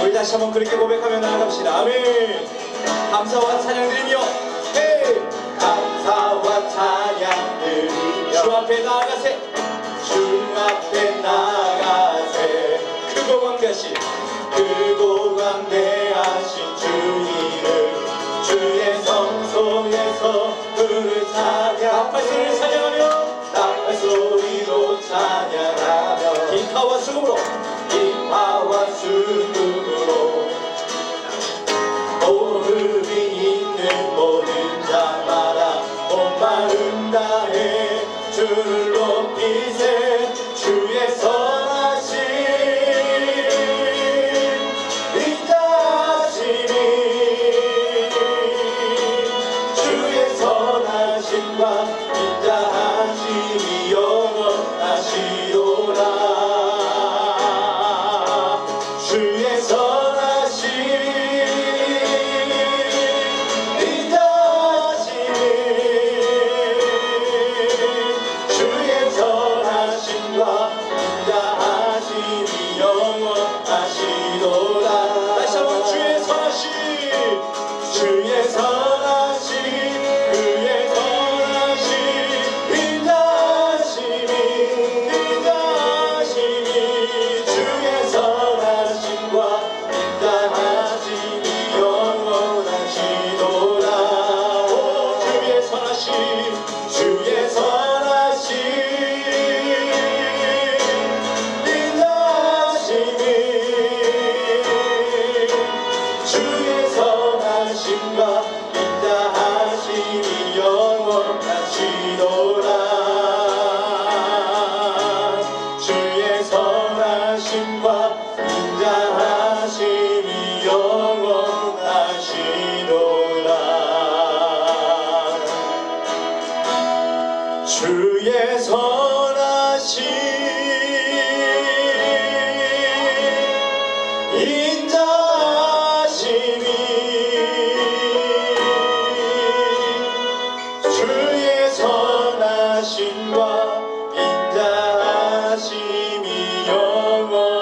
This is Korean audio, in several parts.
우리 다시 한번 그렇게 고백하며 나아갑시다. 아멘. 감사와 찬양 드리며 감사와 찬양 드리며 주 앞에 나아가세, 주 앞에 나아가세. 크고 광대하신 주 이름, 주의 성소에서 그를 찬양, 나팔소리를 찬양하며, 나팔소리로 찬양하며, 기타와 수금으로 호흡이 있는 모든 자마다 온 마음 다해 주를 높이세. 주의 선하심 인자하심이, 주의 선하심과 인자하심이 영원하시도다. 주의 선하심 인자하심이, 주의 선하심과 인자하심이 영원하시도다. 다시 한번 주의 선하심, 주의 선하심, 그의 선하심 인자하심이, 인자하심이, 주의 선하심과 인자하심이 영원하시도다. 오, 주의 선하심, 주의 선하심 인자하심이, 주의 선하심과 인자하심이 영원하시도다. 주의 선하심과 인자하심이 영원하시도다. 주의 선하심 인자하심이, 주의 선하심과 인자하심이 영원하시도다.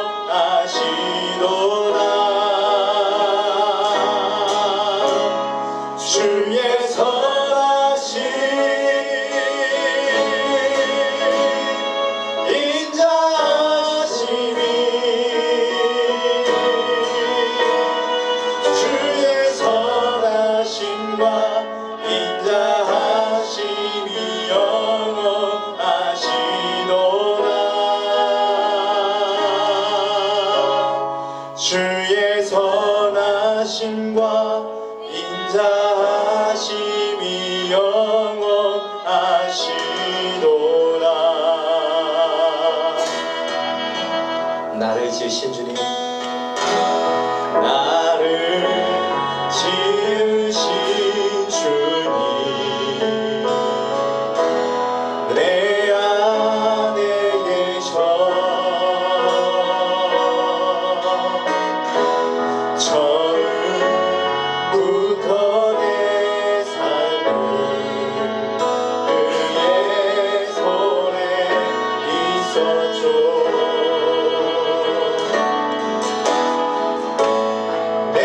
주의 선하심 인자하심이, 주의 선하심과 인자하심이 영원하시도다. 주의 선하심과 인자하심이 영원하시도다. 나를 지으신 주님, 나를 지으신 주님, 내 안에 계셔. 처음부터 내 삶을 그의 손에 있었죠. 내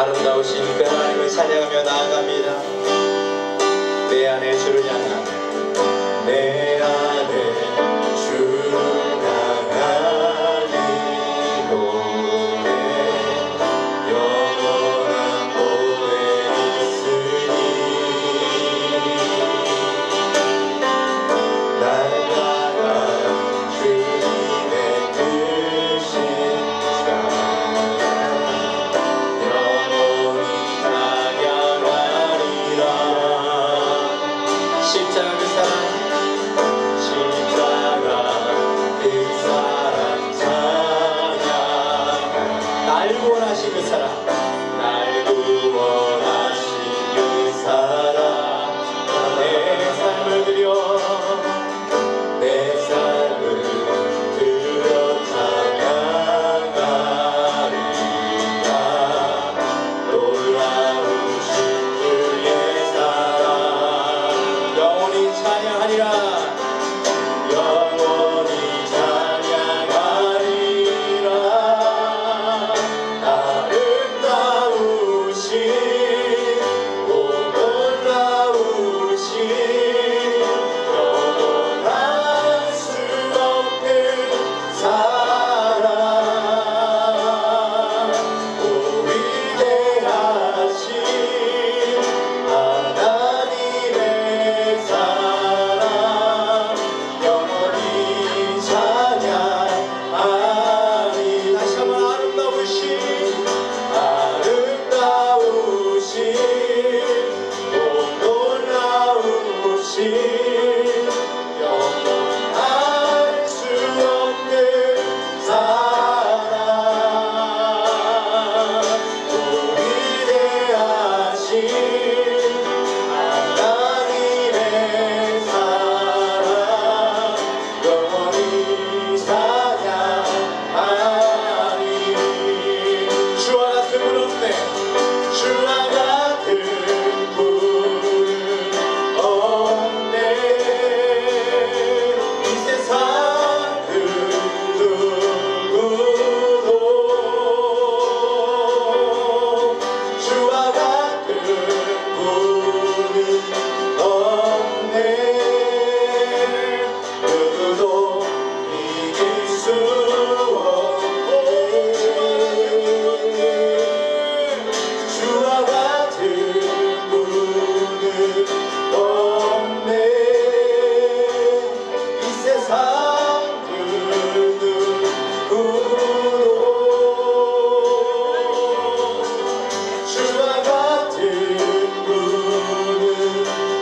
아름다우신 그 하나님을 찬양하며 나아갑니다. 내 안에 주를 향한 내 안에 주를 향한 이 노래 영원한 곳에 있으니 날마다 주님의 뜻이 영원히 찬양하리라. 십자가 그 사랑 찬양 날 구원하신 그 사랑 날 구원하신 그 사랑 내 삶을 드려 내 삶을 드려 찬양하리라. 놀라우신 주의 사랑 영원히 찬양하리라. 영원히 찬양하리라. 아름다우신 오 놀라우신 영원할 수 없는 사랑 오 위대하신 하나님의 사랑 영원히 찬양하리. 다시 한번 아름다우신 오 놀라우신 영원할 수 없는 사랑 오 위대하신 하나님의 사랑 영원히 찬양하리. 주와 같은 분 없네. 주와 같은 분은 없네. 이 세상 그 누구도 주와 같은 분은 없네. 누구도 이길 수 없네. 주와 같은 분은 없네. 이 세상 그 누구도 주와 같은 분은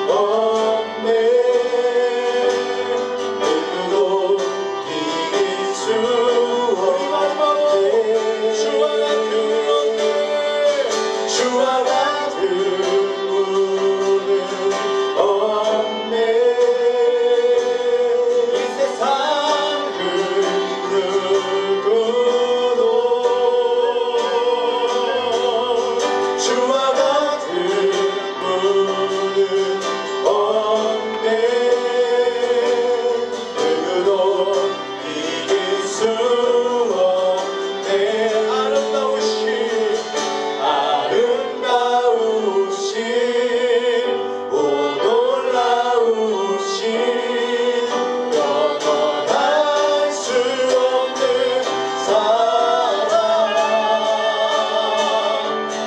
없네. 누구도 이길 수 없네. 주와 같은 주와 같은 분은 없네. 이 세상 그 누구도 주와 같은 분은 없네. 누구도 이길 수 없네. 아름다우신 오 놀라우신 영원할 수 없는 사랑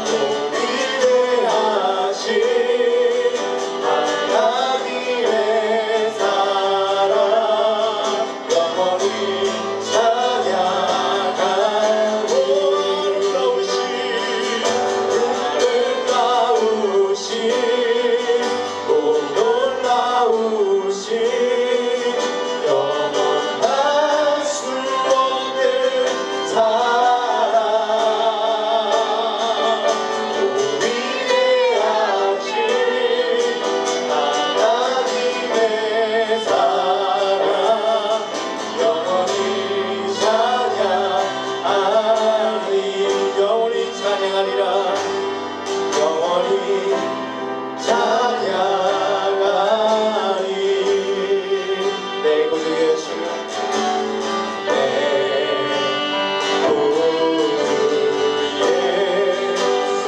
오 위대하신 하나님의 사랑 영원히 찬양하리. 아름다우신 오 놀라우신 영원할 수 없는 사랑 오 위대하신 하나님의 사랑 영원히 찬양하리. 영원히 찬양하리라. 영원히 찬양하리. 내 구주 예수 내 구주 예수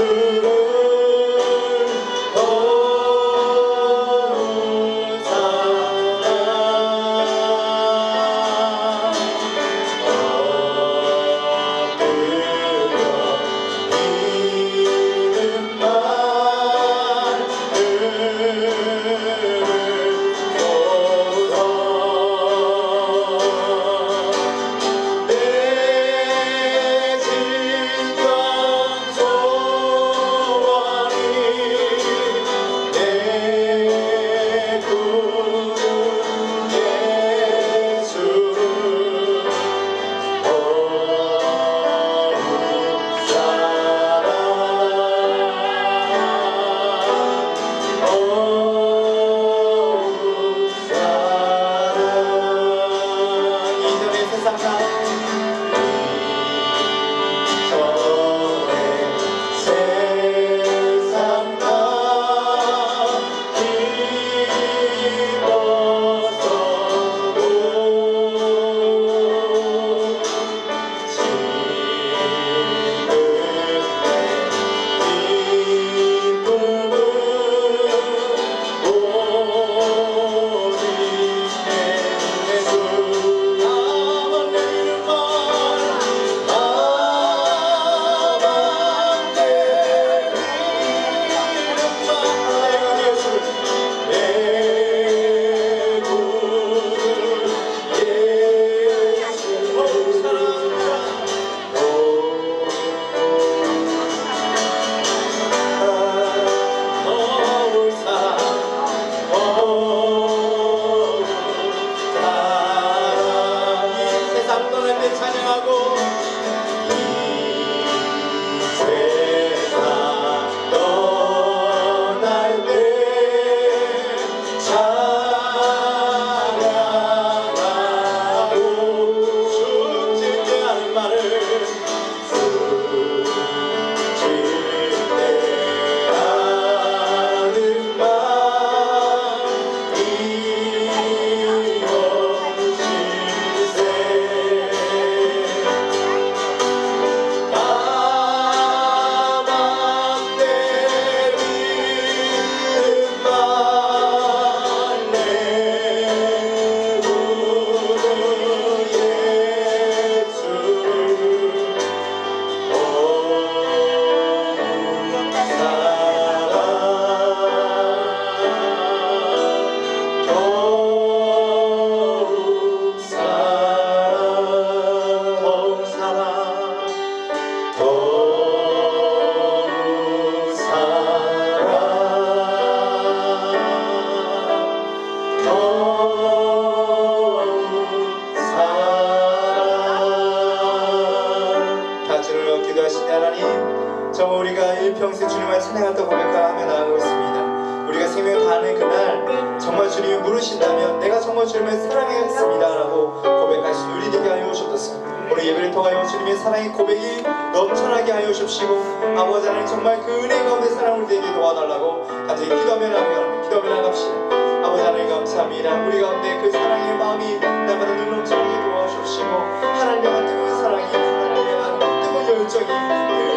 정말 찬양했던 고백하며 나아가고 있습니다. 우리가 생명을 다하는 그날 정말 주님이 물으신다면 내가 정말 주님을 사랑하겠습니다 라고 고백하신 우리 되게 하여 주옵소서. 오늘 예배를 통하여 주님의 사랑의 고백이 넘쳐나게 하여 주십시고 아버지 하나님 정말 그 은혜 가운데 사랑 우리 되게 도와달라고 간절히 기도하며 나갑시다. 아버지 하나님 감사합니다. 우리 가운데 그 사랑의 마음이 날마다 넘쳐나게 도와주시고 하나님의 한 뜨거운 사랑이 하나님의 한 뜨거운 열정이 그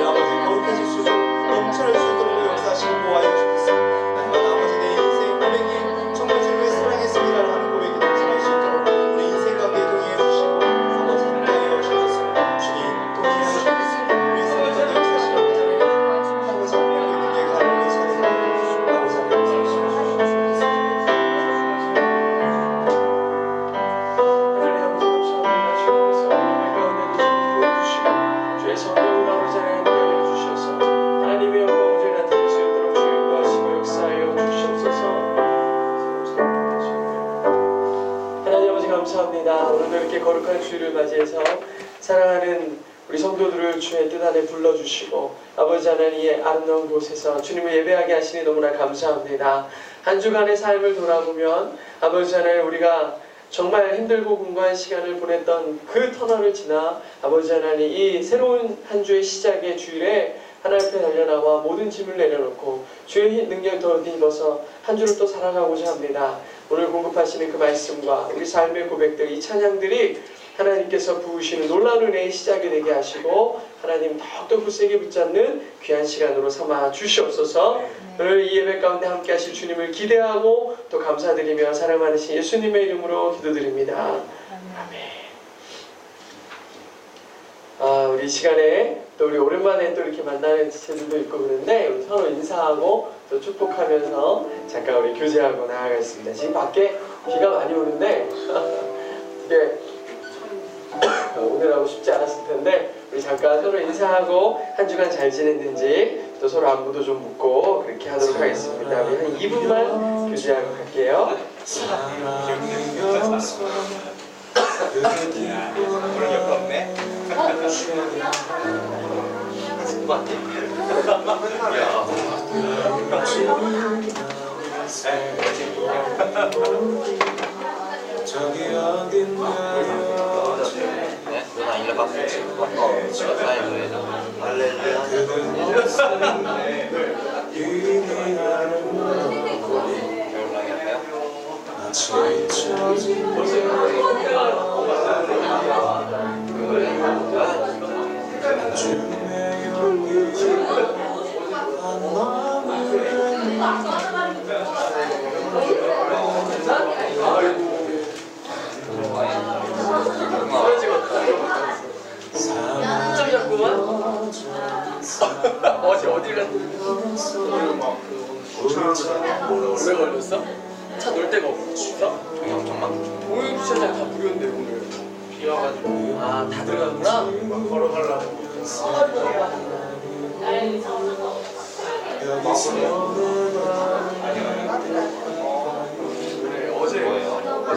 아버지 거룩해질 수 있도록 넘쳐날 수 있도록 역사하시고 보호하여 주옵소서. 날마다 아버지 내 인생 고백이 정말 주님의 사랑했습니다라고 하는 고백이 넘쳐날 수 있도록 우리 인생 가운데 동의해 주시고 아버지 함께하여 주옵소서. 주님 동의하여 주옵소서. 우리 인생 가운데 역사하시라고 하잖아요. 아버지 하나님 능력이 하나님의 손에 아버지 하나님 감사합니다. 오늘도 이렇게 거룩한 주일을 맞이해서 사랑하는 우리 성도들을 주의 뜻 안에 불러주시고 아버지 하나님의 아름다운 곳에서 주님을 예배하게 하시니 너무나 감사합니다. 한 주간의 삶을 돌아보면 아버지 하나님 우리가 정말 힘들고 공고한 시간을 보냈던 그 터널을 지나 아버지 하나님 이 새로운 한 주의 시작의 주일에 하나님 앞에 달려나와 모든 짐을 내려놓고 주의 능력을 더 힘입어서 한 주를 또 살아가고자 합니다. 오늘 공급하시는 그 말씀과 우리 삶의 고백들, 이 찬양들이 하나님께서 부으시는 놀라운 은혜의 시작이 되게 하시고 하나님 더욱더 굳세게 붙잡는 귀한 시간으로 삼아 주시옵소서. 오늘 이 예배 가운데 함께 하실 주님을 기대하고 또 감사드리며 사랑 많으신 예수님의 이름으로 기도드립니다. 아멘. 우리 시간에 또 우리 오랜만에 또 이렇게 만나는 지체들도 있고 그런데 우리 서로 인사하고 또 축복하면서 잠깐 우리 교제하고 나아가겠습니다. 지금 밖에 비가 많이 오는데 이게 오늘하고 쉽지 않았을 텐데 우리 잠깐 서로 인사하고 한 주간 잘 지냈는지 또 서로 안부도 좀 묻고 그렇게 하도록 하겠습니다. 우리 한 2분만 교제하고 갈게요. 오늘 옆에 없네. 저기 어딘가요? 네? 누나 일러 봤어요? 지금 사이드에 할렐루야 겨울랑이 할까요? 좀 잡구만. 어제 어딜 갔는데? 오래 걸렸어? 차 놀 데가 없어? 종이 엄청 많고 오늘 주차장 다 무료인데 오늘 비 와가지고 다 들어가구나? 걸어가려고 그래 어제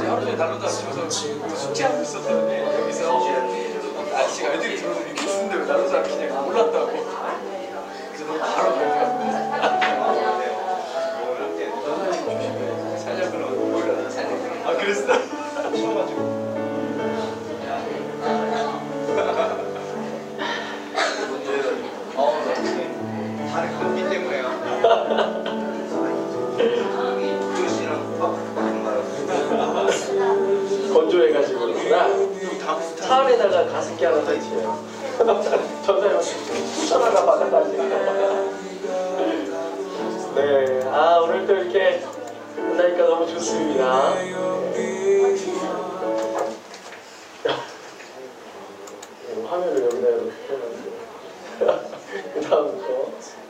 하루 종일 난로도 안 치워서 숙제하고 있었는데 여기서 아저씨가 애들이 들어서 이렇게 쓰는데 왜 난로도 안 키냐고 몰랐다고 그래서 너 바로 갈까 살려그러면 못 몰라 살려그러면 그랬어? 추워가지고 다른 감기 때문에요. 건조해가지고 그러구나. 차 안에다가 가습기 하나 설치해요. 전화해 추천 하나 받아가지고. 네, 오늘 또 이렇게 만나니까 너무 좋습니다. 화면을 여기다 이렇게 해놨어요. 그 다음부터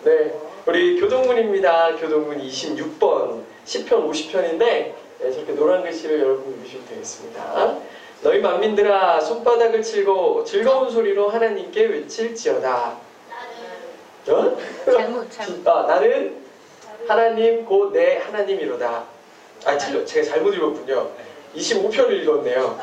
네, 우리 교동문입니다. 교동문 26번 10편 50편인데 네, 저렇게 노란 글씨를 여러분 읽으시면 되겠습니다. 너희 만민들아 손바닥을 치고 즐거운 소리로 하나님께 외칠지어다. 잘못. 나는 하나님 곧 내 하나님이로다. 제가 잘못 읽었군요. 25편을 읽었네요.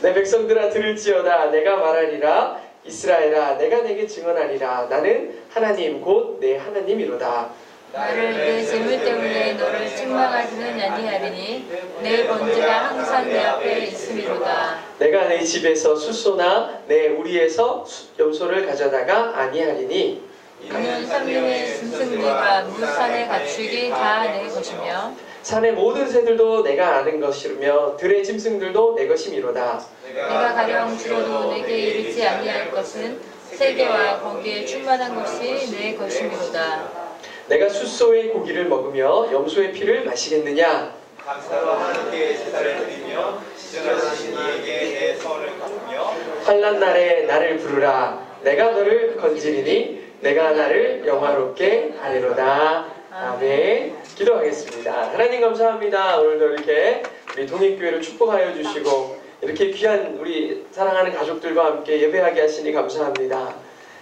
내 백성들아 들을지어다. 내가 말하리라. 이스라엘아 내가 내게 증언하리라. 나는 하나님 곧 내 하나님이로다. 나를 내 재물 때문에 너를 책망하지는 아니하리니 내 번제가 항상 내 앞에 있음이로다. 내가 내 집에서 숫소나 내 우리에서 염소를 가져다가 아니하리니 이는 산민의 짐승들과 무산의 가축이 다 내 것이며 산의 모든 새들도 내가 아는 것이며 들의 짐승들도 내 것이미로다. 내가 가령 줄어도 내게 이르지 아니할 것은 세계와 거기에 충만한 것이 내 것이미로다. 내가 숫소의 고기를 먹으며 염소의 피를 마시겠느냐? 감사로 하나님께 제사를 드리며 지정하신 이에게 내 선을 갚으며 환난 날에 나를 부르라. 내가 너를 건지리니 내가 나를 영화롭게 하리로다. 아멘. 기도하겠습니다. 하나님 감사합니다. 오늘도 이렇게 우리 동익교회를 축복하여 주시고 이렇게 귀한 우리 사랑하는 가족들과 함께 예배하게 하시니 감사합니다.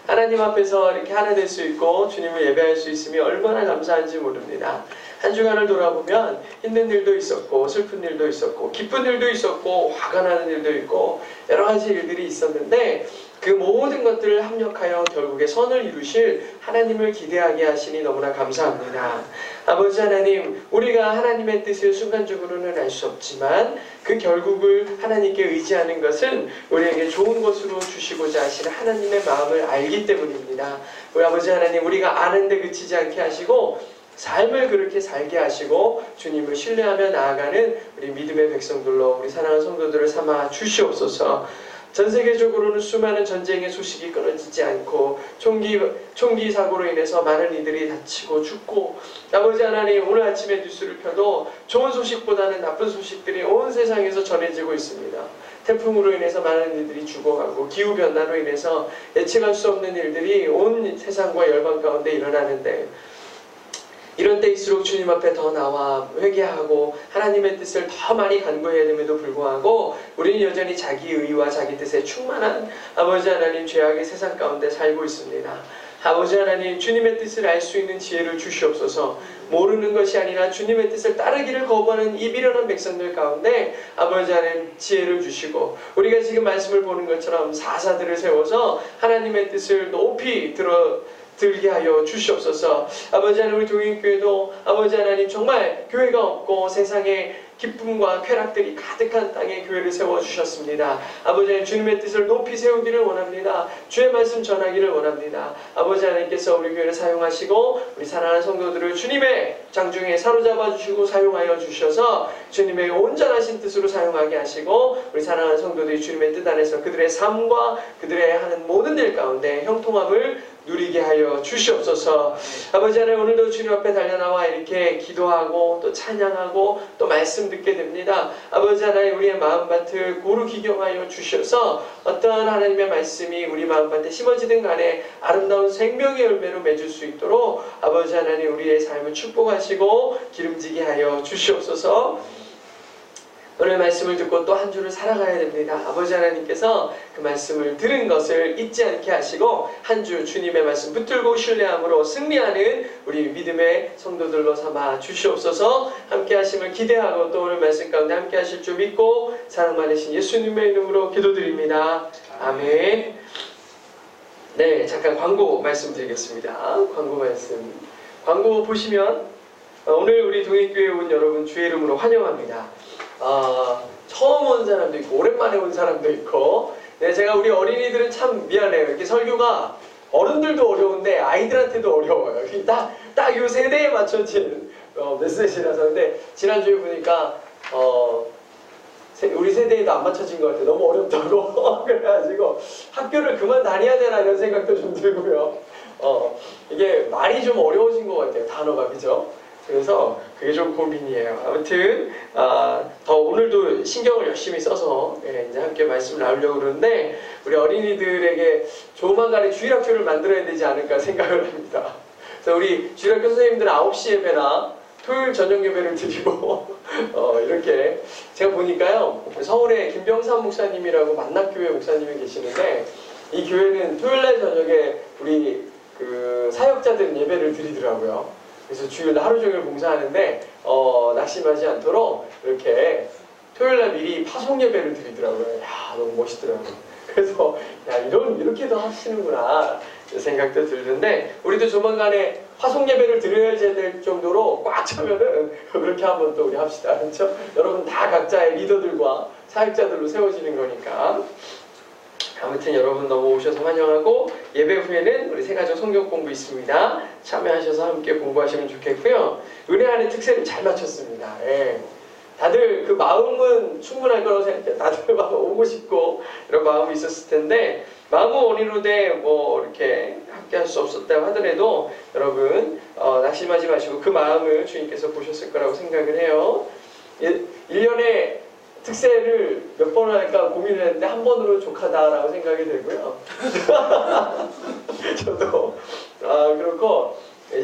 하나님 앞에서 이렇게 하나 될 수 있고 주님을 예배할 수 있음이 얼마나 감사한지 모릅니다. 한 주간을 돌아보면 힘든 일도 있었고 슬픈 일도 있었고 기쁜 일도 있었고 화가 나는 일도 있고 여러 가지 일들이 있었는데 그 모든 것들을 합력하여 결국에 선을 이루실 하나님을 기대하게 하시니 너무나 감사합니다. 아버지 하나님, 우리가 하나님의 뜻을 순간적으로는 알 수 없지만 그 결국을 하나님께 의지하는 것은 우리에게 좋은 것으로 주시고자 하시는 하나님의 마음을 알기 때문입니다. 우리 아버지 하나님, 우리가 아는데 그치지 않게 하시고 삶을 그렇게 살게 하시고 주님을 신뢰하며 나아가는 우리 믿음의 백성들로 우리 사랑하는 성도들을 삼아 주시옵소서. 전 세계적으로는 수많은 전쟁의 소식이 끊어지지 않고 총기 사고로 인해서 많은 이들이 다치고 죽고 아버지 하나님 오늘 아침에 뉴스를 펴도 좋은 소식보다는 나쁜 소식들이 온 세상에서 전해지고 있습니다. 태풍으로 인해서 많은 이들이 죽어가고 기후변화로 인해서 예측할 수 없는 일들이 온 세상과 열방 가운데 일어나는데 이런 때일수록 주님 앞에 더 나와 회개하고 하나님의 뜻을 더 많이 간구해야 됨에도 불구하고 우리는 여전히 자기 의와 자기 뜻에 충만한 아버지 하나님 죄악의 세상 가운데 살고 있습니다. 아버지 하나님 주님의 뜻을 알 수 있는 지혜를 주시옵소서. 모르는 것이 아니라 주님의 뜻을 따르기를 거부하는 이 미련한 백성들 가운데 아버지 하나님 지혜를 주시고 우리가 지금 말씀을 보는 것처럼 사사들을 세워서 하나님의 뜻을 높이 들게 하여 주시옵소서. 아버지 하나님 우리 동익교회도 아버지 하나님 정말 교회가 없고 세상에 기쁨과 쾌락들이 가득한 땅에 교회를 세워주셨습니다. 아버지 하나님 주님의 뜻을 높이 세우기를 원합니다. 주의 말씀 전하기를 원합니다. 아버지 하나님께서 우리 교회를 사용하시고 우리 사랑하는 성도들을 주님의 장중에 사로잡아 주시고 사용하여 주셔서 주님의 온전하신 뜻으로 사용하게 하시고 우리 사랑하는 성도들이 주님의 뜻 안에서 그들의 삶과 그들의 하는 모든 일 가운데 형통함을 누리게 하여 주시옵소서. 아버지 하나님 오늘도 주님 앞에 달려나와 이렇게 기도하고 또 찬양하고 또 말씀 듣게 됩니다. 아버지 하나님 우리의 마음밭을 고루 기경하여 주셔서 어떠한 하나님의 말씀이 우리 마음밭에 심어지든 간에 아름다운 생명의 열매로 맺을 수 있도록 아버지 하나님 우리의 삶을 축복하시고 기름지게 하여 주시옵소서. 오늘 말씀을 듣고 또 한 주를 살아가야 됩니다. 아버지 하나님께서 그 말씀을 들은 것을 잊지 않게 하시고 한 주 주님의 말씀 붙들고 신뢰함으로 승리하는 우리 믿음의 성도들로 삼아 주시옵소서. 함께 하심을 기대하고 또 오늘 말씀 가운데 함께 하실 줄 믿고 사랑 많으신 예수님의 이름으로 기도드립니다. 아멘. 네, 잠깐 광고 말씀드리겠습니다. 광고 말씀. 광고 보시면 오늘 우리 동익교회 온 여러분 주의 이름으로 환영합니다. 처음 온 사람도 있고 오랜만에 온 사람도 있고 네, 제가 우리 어린이들은 참 미안해요. 이렇게 설교가 어른들도 어려운데 아이들한테도 어려워요. 딱 요 세대에 맞춰진 메시지라서. 근데 지난주에 보니까 우리 세대에도 안 맞춰진 것 같아요. 너무 어렵다고 그래가지고 학교를 그만 다녀야 되나 이런 생각도 좀 들고요. 이게 말이 좀 어려워진 것 같아요. 단어가 그죠? 그래서 그게 좀 고민이에요. 아무튼 더 오늘도 신경을 열심히 써서 이제 함께 말씀을 나누려고 그러는데 우리 어린이들에게 조만간에 주일학교를 만들어야 되지 않을까 생각을 합니다. 그래서 우리 주일학교 선생님들은 9시 예배나 토요일 저녁 예배를 드리고 이렇게 제가 보니까요 서울에 김병삼 목사님이라고 만락교회 목사님이 계시는데 이 교회는 토요일날 저녁에 우리 그 사역자들은 예배를 드리더라고요. 그래서 주일 하루 종일 봉사하는데 낙심하지 않도록 이렇게 토요일날 미리 파송 예배를 드리더라고요. 야, 너무 멋있더라고요. 그래서 야, 이렇게도 하시는구나 생각도 들던데, 우리도 조만간에 파송 예배를 드려야 될 정도로 꽉 차면은 그렇게 한번 또 우리 합시다. 그렇죠? 여러분 다 각자의 리더들과 사역자들로 세워지는 거니까. 아무튼 여러분 너무 오셔서 환영하고, 예배 후에는 우리 새가족 성경 공부 있습니다. 참여하셔서 함께 공부하시면 좋겠고요. 은혜 안의 특세를 잘 맞췄습니다. 예. 다들 그 마음은 충분할 거라고 생각해요. 다들 막 오고 싶고 이런 마음이 있었을 텐데, 마음은 원인으로 뭐 이렇게 함께 할 수 없었다고 하더라도 여러분 낙심하지 마시고 그 마음을 주님께서 보셨을 거라고 생각을 해요. 1년에 특세를 몇 번을 할까 고민을 했는데 한 번으로 족하다라고 생각이 들고요. 저도 그렇고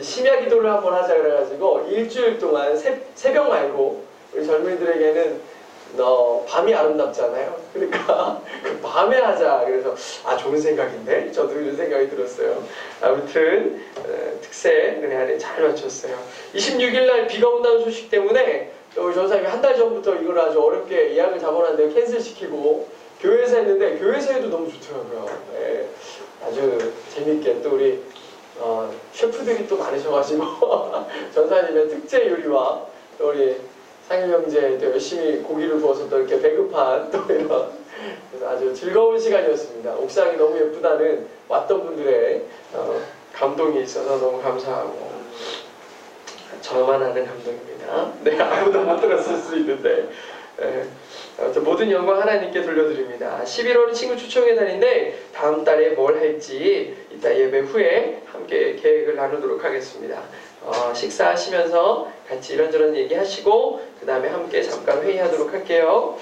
심야 기도를 한번 하자 그래가지고 일주일 동안 새벽 말고, 우리 젊은이들에게는 밤이 아름답잖아요. 그러니까 그 밤에 하자. 그래서 좋은 생각인데 저도 이런 생각이 들었어요. 아무튼 특세 은혜 안에 잘 맞췄어요. 26일 날 비가 온다는 소식 때문에 우리 전사님이 한 달 전부터 이걸 아주 어렵게 예약을 잡아놨는데 캔슬시키고 교회에서 했는데, 교회에서 해도 너무 좋더라고요. 예, 아주 재밌게 또 우리 셰프들이 또 많으셔가지고 전사님의 특제 요리와 또 우리 상일 형제 또 열심히 고기를 구워서 또 이렇게 배급한 또 이런, 그래서 아주 즐거운 시간이었습니다. 옥상이 너무 예쁘다는 왔던 분들의 감동이 있어서 너무 감사하고, 저만 아는 감동입니다. 네, 아무도 못 들었을 수 있는데, 아무튼 모든 영광 하나님께 돌려드립니다. 11월은 친구 초청회 달인데 다음 달에 뭘 할지 이따 예배 후에 함께 계획을 나누도록 하겠습니다. 식사하시면서 같이 이런저런 얘기하시고 그 다음에 함께 잠깐 회의하도록 할게요.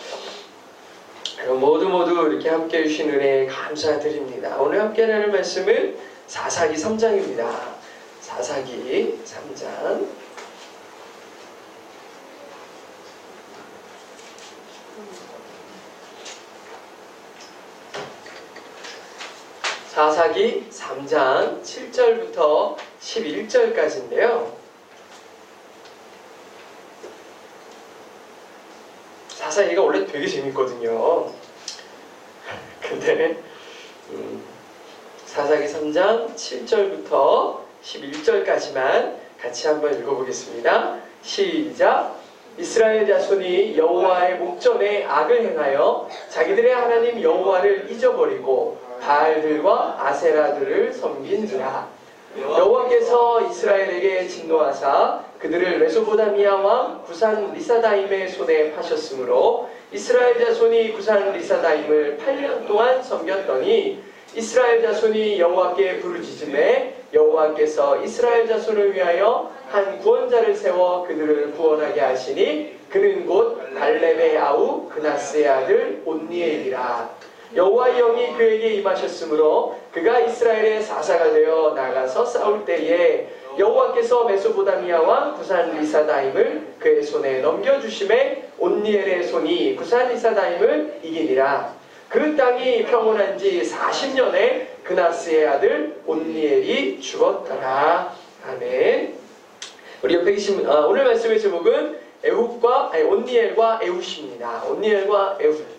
모두 이렇게 함께 해주신 은혜에 감사드립니다. 오늘 함께 나눌 말씀은 사사기 3장입니다. 사사기 3장. 사사기 3장 7절부터 11절까지인데요. 사사기가 원래 되게 재밌거든요. 근데 사사기 3장 7절부터 11절까지만 같이 한번 읽어보겠습니다. 시작! 이스라엘 자손이 여호와의 목전에 악을 행하여 자기들의 하나님 여호와를 잊어버리고 바알들과 아세라들을 섬긴지라. 여호와께서 이스라엘에게 진노하사 그들을 메소포다미아 왕 구산 리사다임의 손에 파셨으므로 이스라엘 자손이 구산 리사다임을 8년 동안 섬겼더니 이스라엘 자손이 여호와께 부르짖음에 여호와께서 이스라엘 자손을 위하여 한 구원자를 세워 그들을 구원하게 하시니 그는 곧 갈렙의 아우 그나스의 아들 온니엘이라. 여호와의 영이 그에게 임하셨으므로 그가 이스라엘의 사사가 되어 나가서 싸울 때에 여호와께서 메소포다미아 왕 구산 리사다임을 그의 손에 넘겨주심에 온니엘의 손이 구산 리사다임을 이기니라. 그 땅이 평온한 지 40년에 그나스의 아들 온니엘이 죽었더라. 아멘. 우리 옆에 계신 오늘 말씀의 제목은 온니엘과 에훗입니다. 온니엘과 에훗.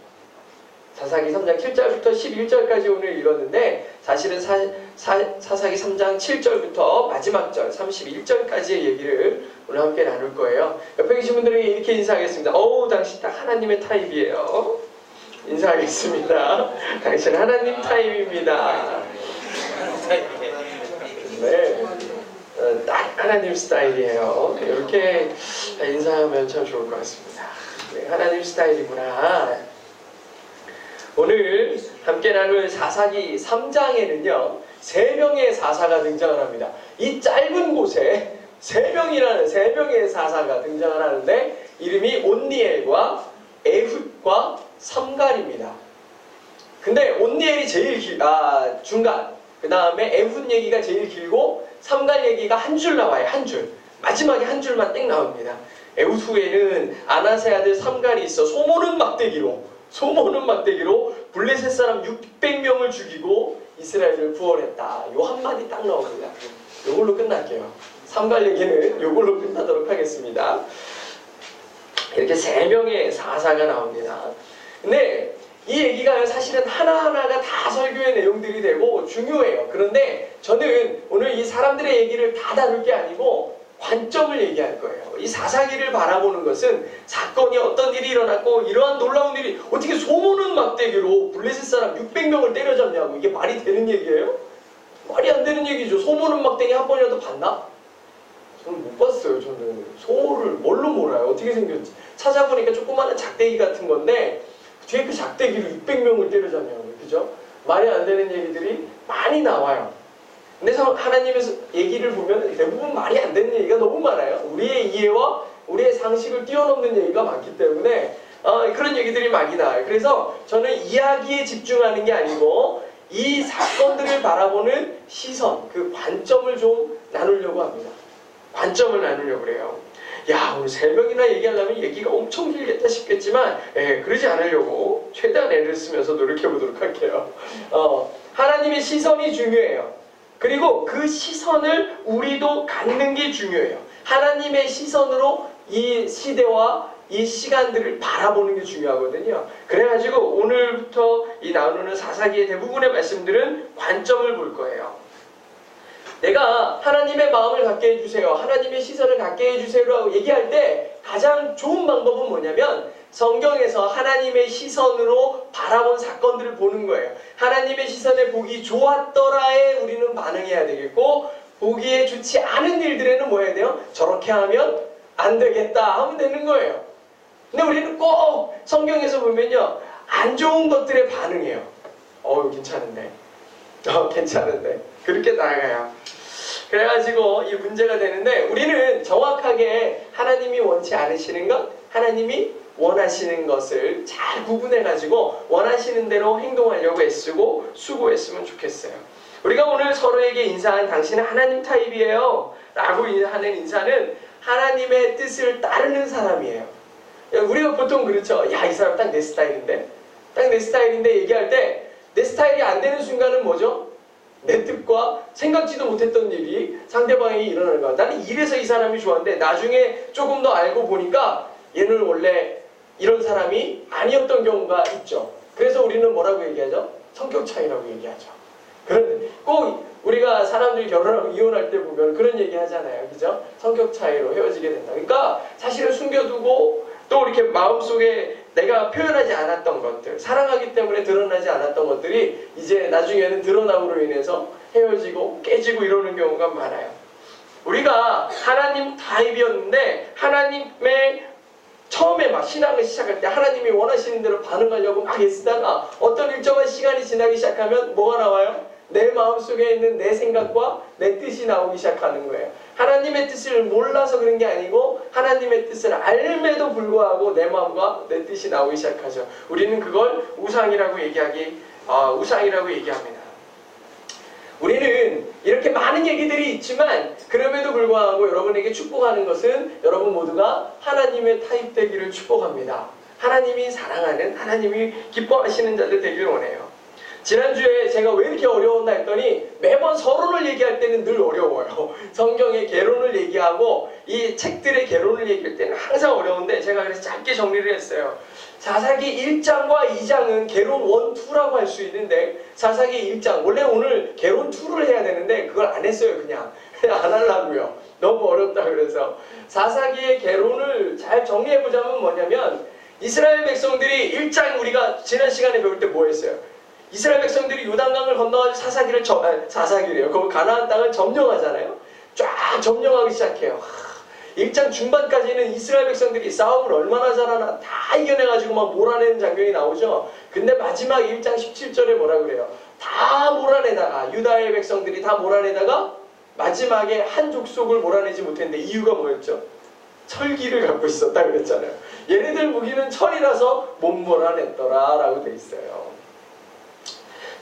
사사기 3장 7절부터 11절까지 오늘 읽었는데, 사실은 사사기 3장 7절부터 마지막 절 31절까지의 얘기를 오늘 함께 나눌 거예요. 옆에 계신 분들에게 이렇게 인사하겠습니다. 당신 딱 하나님의 타입이에요. 인사하겠습니다. 당신 하나님 타입입니다. 네, 딱 하나님 스타일이에요. 이렇게 인사하면 참 좋을 것 같습니다. 네, 하나님 스타일이구나. 오늘 함께 나눌 사사기 3장에는요 3명의 사사가 등장을 합니다. 이 짧은 곳에 3명의 사사가 등장을 하는데, 이름이 온니엘과 에훗과 삼갈입니다. 근데 온니엘이 제일 중간, 그 다음에 에훗 얘기가 제일 길고 삼갈 얘기가 한 줄 나와요. 한 줄. 마지막에 한 줄만 땡 나옵니다. 에훗 후에는 아나세 아들 삼갈이 있어 소모는 막대기로 블레셋 사람 600명을 죽이고 이스라엘을 구원했다. 요 한마디 딱 나옵니다. 요걸로 끝날게요. 삼갈 얘기는 요걸로 끝나도록 하겠습니다. 이렇게 3명의 사사가 나옵니다. 근데 이 얘기가 사실은 하나하나가 다 설교의 내용들이 되고 중요해요. 그런데 저는 오늘 이 사람들의 얘기를 다 다룰 게 아니고 관점을 얘기할 거예요. 이 사사기를 바라보는 것은 사건이 어떤 일이 일어났고 이러한 놀라운 일이 어떻게 소모는 막대기로 블레셋 사람 600명을 때려잡냐고, 이게 말이 되는 얘기예요? 말이 안 되는 얘기죠. 소모는 막대기 한 번이라도 봤나? 저는 못 봤어요. 저는 소를 뭘로 몰아요? 어떻게 생겼지? 찾아보니까 조그마한 작대기 같은 건데 뒤에 그 작대기로 600명을 때려잡냐고요. 그죠? 말이 안 되는 얘기들이 많이 나와요. 근데 하나님의 얘기를 보면 대부분 말이 안 되는 얘기가 너무 많아요. 우리의 이해와 우리의 상식을 뛰어넘는 얘기가 많기 때문에 그런 얘기들이 많이 나와요. 그래서 저는 이야기에 집중하는 게 아니고 이 사건들을 바라보는 시선, 그 관점을 좀 나누려고 합니다. 관점을 나누려고 그래요. 야, 오늘 3명이나 얘기하려면 얘기가 엄청 길겠다 싶겠지만 그러지 않으려고 최대한 애를 쓰면서 노력해보도록 할게요. 하나님의 시선이 중요해요. 그리고 그 시선을 우리도 갖는 게 중요해요. 하나님의 시선으로 이 시대와 이 시간들을 바라보는 게 중요하거든요. 그래가지고 오늘부터 이 나누는 사사기의 대부분의 말씀들은 관점을 볼 거예요. 내가 하나님의 마음을 갖게 해주세요, 하나님의 시선을 갖게 해주세요라고 얘기할 때 가장 좋은 방법은 뭐냐면 성경에서 하나님의 시선으로 바라본 사건들을 보는 거예요. 하나님의 시선에 보기 좋았더라에 우리는 반응해야 되겠고, 보기에 좋지 않은 일들에는 뭐 해야 돼요? 저렇게 하면 안 되겠다 하면 되는 거예요. 근데 우리는 꼭 성경에서 보면요, 안 좋은 것들에 반응해요. 괜찮은데, 괜찮은데, 그렇게 나아가요. 그래가지고 이 문제가 되는데, 우리는 정확하게 하나님이 원치 않으시는 것, 하나님이 원하시는 것을 잘 구분해가지고 원하시는 대로 행동하려고 애쓰고 수고했으면 좋겠어요. 우리가 오늘 서로에게 인사한 당신은 하나님 타입이에요 라고 하는 인사는 하나님의 뜻을 따르는 사람이에요. 우리가 보통 그렇죠. 야, 이 사람 딱 내 스타일인데, 딱 내 스타일인데 얘기할 때 내 스타일이 안 되는 순간은 뭐죠? 내 뜻과 생각지도 못했던 일이 상대방에게 일어나는 거야. 나는 이래서 이 사람이 좋았는데 나중에 조금 더 알고 보니까 얘는 원래 이런 사람이 아니었던 경우가 있죠. 그래서 우리는 뭐라고 얘기하죠? 성격 차이라고 얘기하죠. 그런데 꼭 우리가 사람들이 결혼하고 이혼할 때 보면 그런 얘기 하잖아요. 그죠? 성격 차이로 헤어지게 된다. 그러니까 사실은 숨겨두고 또 이렇게 마음속에 내가 표현하지 않았던 것들, 사랑하기 때문에 드러나지 않았던 것들이 이제 나중에는 드러남으로 인해서 헤어지고 깨지고 이러는 경우가 많아요. 우리가 하나님 타입이었는데 하나님의 처음에 막 신앙을 시작할 때 하나님이 원하시는 대로 반응하려고 막 애쓰다가 어떤 일정한 시간이 지나기 시작하면 뭐가 나와요? 내 마음속에 있는 내 생각과 내 뜻이 나오기 시작하는 거예요. 하나님의 뜻을 몰라서 그런 게 아니고 하나님의 뜻을 알면에도 불구하고 내 마음과 내 뜻이 나오기 시작하죠. 우리는 그걸 우상이라고 얘기합니다. 우리는 이렇게 많은 얘기들이 있지만 그럼에도 불구하고 여러분에게 축복하는 것은 여러분 모두가 하나님의 타입되기를 축복합니다. 하나님이 사랑하는, 하나님이 기뻐하시는 자들 되기를 원해요. 지난주에 제가 왜 이렇게 어려웠나 했더니 매번 서론을 얘기할 때는 늘 어려워요. 성경의 개론을 얘기하고 이 책들의 개론을 얘기할 때는 항상 어려운데 제가 그래서 짧게 정리를 했어요. 사사기 1장과 2장은 개론 1, 2라고 할 수 있는데 사사기 1장, 원래 오늘 개론 2를 해야 되는데 그걸 안 했어요. 그냥 안 하려고요. 너무 어렵다 그래서. 사사기의 개론을 잘 정리해보자면 뭐냐면 이스라엘 백성들이 1장 우리가 지난 시간에 배울 때 뭐 했어요? 이스라엘 백성들이 요단강을 건너가지고 사사기래요. 그 가나안 땅을 점령하잖아요. 쫙 점령하기 시작해요. 1장 중반까지는 이스라엘 백성들이 싸움을 얼마나 잘하나 다 이겨내가지고 막 몰아내는 장면이 나오죠. 근데 마지막 1장 17절에 뭐라 그래요? 다 몰아내다가 유다의 백성들이 다 몰아내다가 마지막에 한 족속을 몰아내지 못했는데 이유가 뭐였죠? 철기를 갖고 있었다 그랬잖아요. 얘네들 무기는 철이라서 못 몰아냈더라 라고 돼 있어요.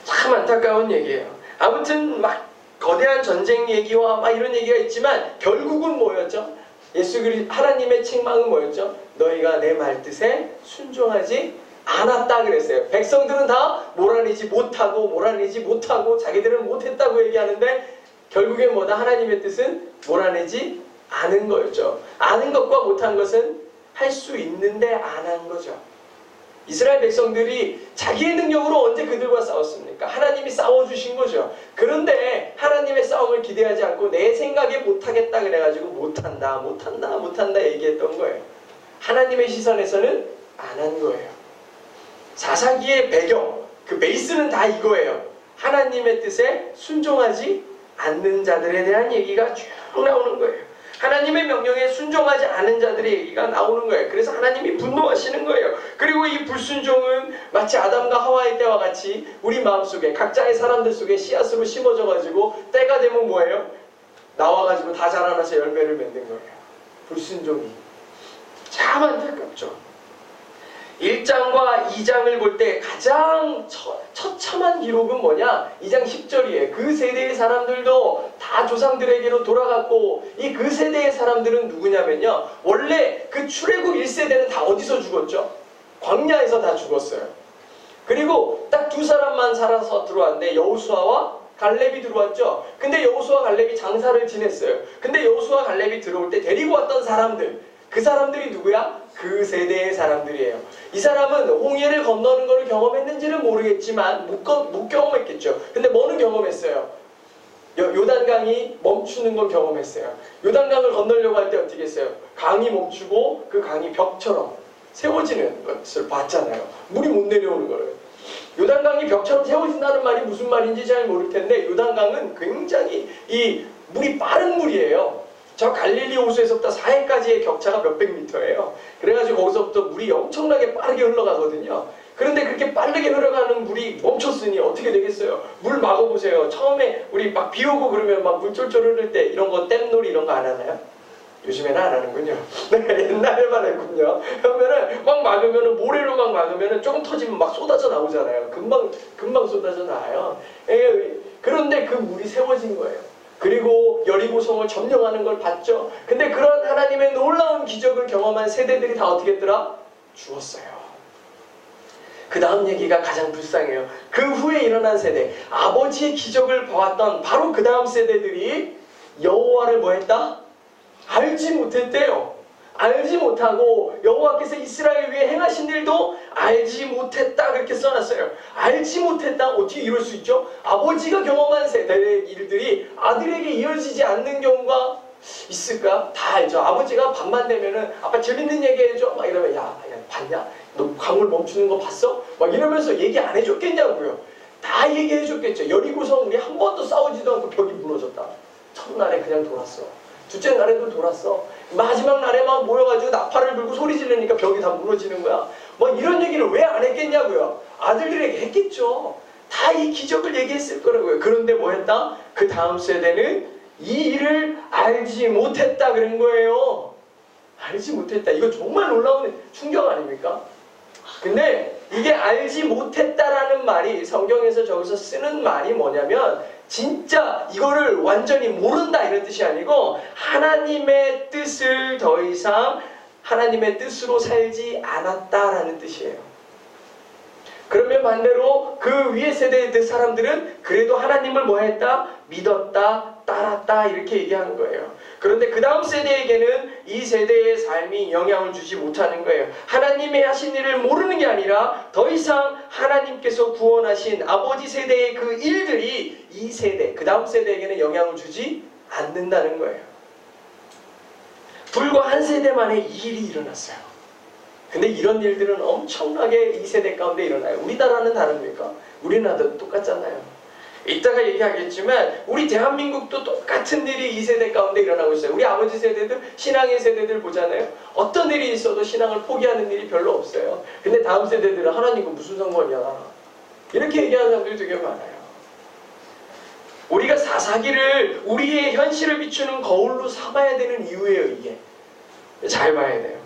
참 안타까운 얘기예요. 아무튼 막 거대한 전쟁 얘기와 막 이런 얘기가 있지만 결국은 뭐였죠? 예수 그리스도 하나님의 책망은 뭐였죠? 너희가 내 말 뜻에 순종하지 않았다 그랬어요. 백성들은 다 몰아내지 못하고 자기들은 못했다고 얘기하는데 결국엔 뭐다? 하나님의 뜻은 몰아내지 않은 거였죠. 아는 것과 못한 것은 할 수 있는데 안 한 거죠. 이스라엘 백성들이 자기의 능력으로 언제 그들과 싸웠습니까? 하나님이 싸워주신 거죠. 그런데 하나님의 싸움을 기대하지 않고 내 생각에 못하겠다 그래가지고 못한다 얘기했던 거예요. 하나님의 시선에서는 안 한 거예요. 사사기의 배경, 그 베이스는 다 이거예요. 하나님의 뜻에 순종하지 않는 자들에 대한 얘기가 쭉 나오는 거예요. 하나님의 명령에 순종하지 않은 자들의 얘기가 나오는 거예요. 그래서 하나님이 분노하시는 거예요. 그리고 이 불순종은 마치 아담과 하와의 때와 같이 우리 마음속에 각자의 사람들 속에 씨앗으로 심어져 가지고 때가 되면 뭐예요? 나와가지고 다 자라나서 열매를 맺는 거예요. 불순종이. 참 안타깝죠. 1장과 2장을 볼 때 가장 처참한 기록은 뭐냐? 2장 10절이에요. 그 세대의 사람들도 다 조상들에게로 돌아갔고 이 그 세대의 사람들은 누구냐면요. 원래 그 출애굽 1세대는 다 어디서 죽었죠? 광야에서 다 죽었어요. 그리고 딱 두 사람만 살아서 들어왔는데 여호수아와 갈렙이 들어왔죠. 근데 여호수아 갈렙이 장사를 지냈어요. 근데 여호수아 갈렙이 들어올 때 데리고 왔던 사람들, 그 사람들이 누구야? 그 세대의 사람들이에요. 이 사람은 홍해를 건너는 것을 경험했는지는 모르겠지만 못 경험했겠죠. 근데 뭐는 경험했어요? 요단강이 멈추는 걸 경험했어요. 요단강을 건너려고 할 때 어떻게 했어요? 강이 멈추고 그 강이 벽처럼 세워지는 것을 봤잖아요. 물이 못 내려오는 거예요. 요단강이 벽처럼 세워진다는 말이 무슨 말인지 잘 모를 텐데 요단강은 굉장히 이 물이 빠른 물이에요. 저 갈릴리 호수에서부터 사해까지의 격차가 몇백 미터예요. 그래가지고 거기서부터 물이 엄청나게 빠르게 흘러가거든요. 그런데 그렇게 빠르게 흘러가는 물이 멈췄으니 어떻게 되겠어요? 물 막아보세요. 처음에 우리 막 비 오고 그러면 막 물 쫄쫄 흐를 때 이런 거 댐놀이 이런 거 안 하나요? 요즘에는 안 하는군요. 네, 옛날에만 했군요. 그러면은 막 막으면은 모래로 막 막으면은 조금 터지면 막 쏟아져 나오잖아요. 금방 쏟아져 나와요. 그런데 그 물이 세워진 거예요. 그리고 여리고성을 점령하는 걸 봤죠. 근데 그런 하나님의 놀라운 기적을 경험한 세대들이 다 어떻게 했더라? 죽었어요. 그 다음 얘기가 가장 불쌍해요. 그 후에 일어난 세대, 아버지의 기적을 보았던 바로 그 다음 세대들이 여호와를 뭐 했다? 알지 못했대요. 알지 못하고 여호와께서 이스라엘 위에 행하신 일도 알지 못했다 그렇게 써놨어요. 알지 못했다? 어떻게 이럴 수 있죠? 아버지가 경험한 세대의 일들이 아들에게 이어지지 않는 경우가 있을까? 다 알죠. 아버지가 밤만 되면은 아빠 재밌는 얘기 해줘 막 이러면 야 봤냐? 너 강물 멈추는 거 봤어? 막 이러면서 얘기 안 해줬겠냐고요. 다 얘기해줬겠죠. 여리고성 우리 한 번도 싸우지도 않고 벽이 무너졌다. 첫날에 그냥 돌았어. 둘째 날에도 돌았어. 마지막 날에 막 모여가지고 나팔을 불고 소리 지르니까 벽이 다 무너지는 거야. 뭐 이런 얘기를 왜 안 했겠냐고요. 아들들에게 했겠죠. 다 이 기적을 얘기했을 거라고요. 그런데 뭐 했다? 그 다음 세대는 이 일을 알지 못했다 그런 거예요. 알지 못했다. 이거 정말 놀라운 충격 아닙니까? 근데 이게 알지 못했다라는 말이 성경에서 저기서 쓰는 말이 뭐냐면 진짜 이거를 완전히 모른다 이런 뜻이 아니고 하나님의 뜻을 더 이상 하나님의 뜻으로 살지 않았다라는 뜻이에요. 그러면 반대로 그 위에 세대의 그 사람들은 그래도 하나님을 뭐 했다? 믿었다, 따랐다 이렇게 얘기하는 거예요. 그런데 그 다음 세대에게는 이 세대의 삶이 영향을 주지 못하는 거예요. 하나님이 하신 일을 모르는 게 아니라 더 이상 하나님께서 구원하신 아버지 세대의 그 일들이 이 세대, 그 다음 세대에게는 영향을 주지 않는다는 거예요. 불과 한 세대 만에 이 일이 일어났어요. 근데 이런 일들은 엄청나게 이 세대 가운데 일어나요. 우리나라는 다릅니까? 우리나라도 똑같잖아요. 이따가 얘기하겠지만 우리 대한민국도 똑같은 일이 이 세대 가운데 일어나고 있어요. 우리 아버지 세대들, 신앙의 세대들 보잖아요. 어떤 일이 있어도 신앙을 포기하는 일이 별로 없어요. 근데 다음 세대들은 하나님과 무슨 상관이야? 이렇게 얘기하는 사람들이 되게 많아요. 우리가 사사기를 우리의 현실을 비추는 거울로 삼아야 되는 이유예요. 이게 잘 봐야 돼요.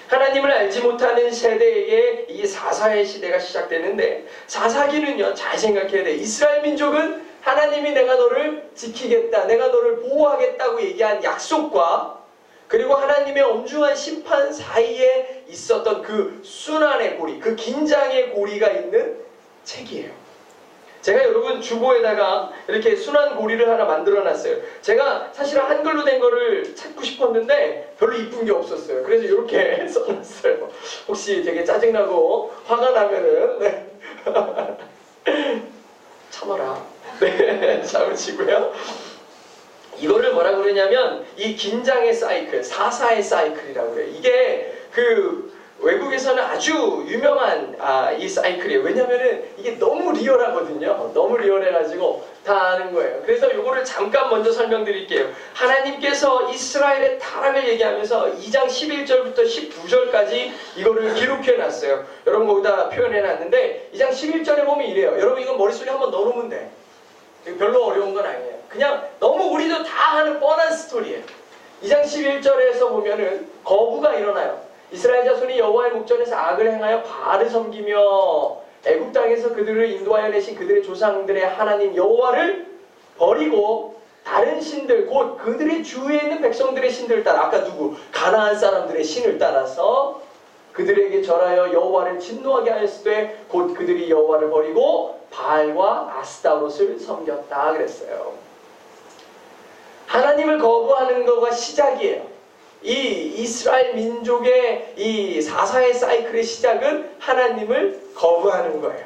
하나님을 알지 못하는 세대에게 이 사사의 시대가 시작되는데 사사기는요 잘 생각해야 돼. 이스라엘 민족은 하나님이 내가 너를 지키겠다, 내가 너를 보호하겠다고 얘기한 약속과 그리고 하나님의 엄중한 심판 사이에 있었던 그 순환의 고리, 그 긴장의 고리가 있는 책이에요. 제가 여러분 여러분 주보에다가 이렇게 순환 고리를 하나 만들어놨어요. 제가 사실은 한글로 된 거를 찾고 싶었는데 별로 이쁜 게 없었어요. 그래서 이렇게 써놨어요. 혹시 되게 짜증나고 화가 나면은 네. 참아라. 네, 참으시고요. 이거를 뭐라 그러냐면 이 긴장의 사이클, 사사의 사이클이라고 그래요. 이게 그 외국에서는 아주 유명한 이 사이클이에요. 왜냐면은 이게 너무 리얼하거든요. 너무 리얼해가지고 다 아는 거예요. 그래서 이거를 잠깐 먼저 설명드릴게요. 하나님께서 이스라엘의 타락을 얘기하면서 2장 11절부터 19절까지 이거를 기록해놨어요. 여러분 거기다 표현해놨는데 2장 11절에 보면 이래요. 여러분 이건 머릿속에 한번 넣어놓으면 돼. 별로 어려운 건 아니에요. 그냥 너무 우리도 다 아는 뻔한 스토리예요. 2장 11절에서 보면은 거부가 일어나요. 이스라엘 자손이 여호와의 목전에서 악을 행하여 바알을 섬기며 애굽 땅에서 그들을 인도하여 내신 그들의 조상들의 하나님 여호와를 버리고 다른 신들 곧 그들의 주위에 있는 백성들의 신들을 따라 아까 누구? 가나안 사람들의 신을 따라서 그들에게 절하여 여호와를 진노하게 하였으되 곧 그들이 여호와를 버리고 바알과 아스타롯을 섬겼다 그랬어요. 하나님을 거부하는 거가 시작이에요. 이 이스라엘 민족의 이 사사의 사이클의 시작은 하나님을 거부하는 거예요.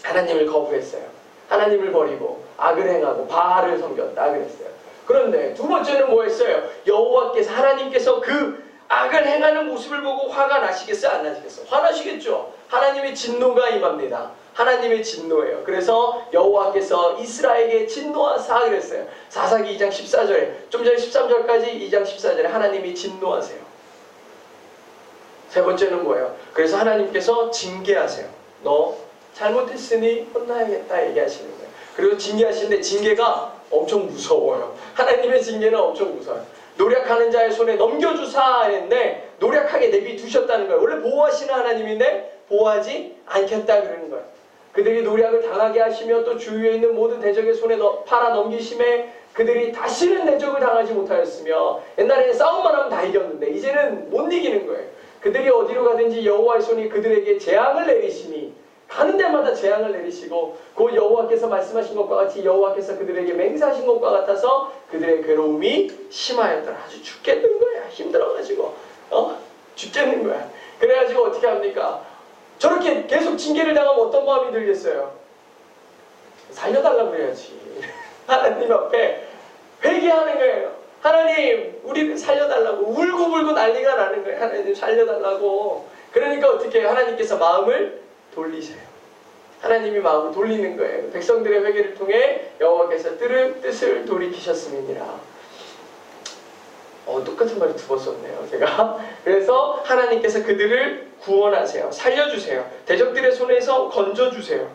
하나님을 거부했어요. 하나님을 버리고 악을 행하고 바알을 섬겼다 그랬어요. 그런데 두 번째는 뭐 했어요? 여호와께서 하나님께서 그 악을 행하는 모습을 보고 화가 나시겠어요? 안 나시겠어요? 화나시겠죠. 하나님의 진노가 임합니다. 하나님의 진노예요. 그래서 여호와께서 이스라엘에게 진노하사 그랬어요. 사사기 2장 14절에 좀 전에 13절까지 2장 14절에 하나님이 진노하세요. 세 번째는 뭐예요? 그래서 하나님께서 징계하세요. 너 잘못했으니 혼나야겠다 얘기하시는 거예요. 그리고 징계하시는데 징계가 엄청 무서워요. 하나님의 징계는 엄청 무서워요. 노력하는 자의 손에 넘겨주사 했는데 노력하게 내비두셨다는 거예요. 원래 보호하시는 하나님인데 보호하지 않겠다 그러는 거예요. 그들이 노력을 당하게 하시며 또 주위에 있는 모든 대적의 손에 팔아 넘기심에 그들이 다시는 대적을 당하지 못하였으며 옛날에는 싸움만 하면 다 이겼는데 이제는 못 이기는 거예요. 그들이 어디로 가든지 여호와의 손이 그들에게 재앙을 내리시니 가는 데마다 재앙을 내리시고 곧 여호와께서 말씀하신 것과 같이 여호와께서 그들에게 맹세하신 것과 같아서 그들의 괴로움이 심하였더라. 아주 죽겠는 거야. 힘들어가지고 죽겠는 거야. 그래가지고 어떻게 합니까? 저렇게 계속 징계를 당하면 어떤 마음이 들겠어요? 살려달라고 그래야지. 하나님 앞에 회개하는 거예요. 하나님 우리를 살려달라고 울고불고 난리가 나는 거예요. 하나님 살려달라고. 그러니까 어떻게 해요? 하나님께서 마음을 돌리세요. 하나님이 마음을 돌리는 거예요. 백성들의 회개를 통해 여호와께서 뜻을 돌이키셨음이니라. 똑같은 말을 두 번 썼네요, 제가. 그래서 하나님께서 그들을 구원하세요. 살려주세요. 대적들의 손에서 건져주세요.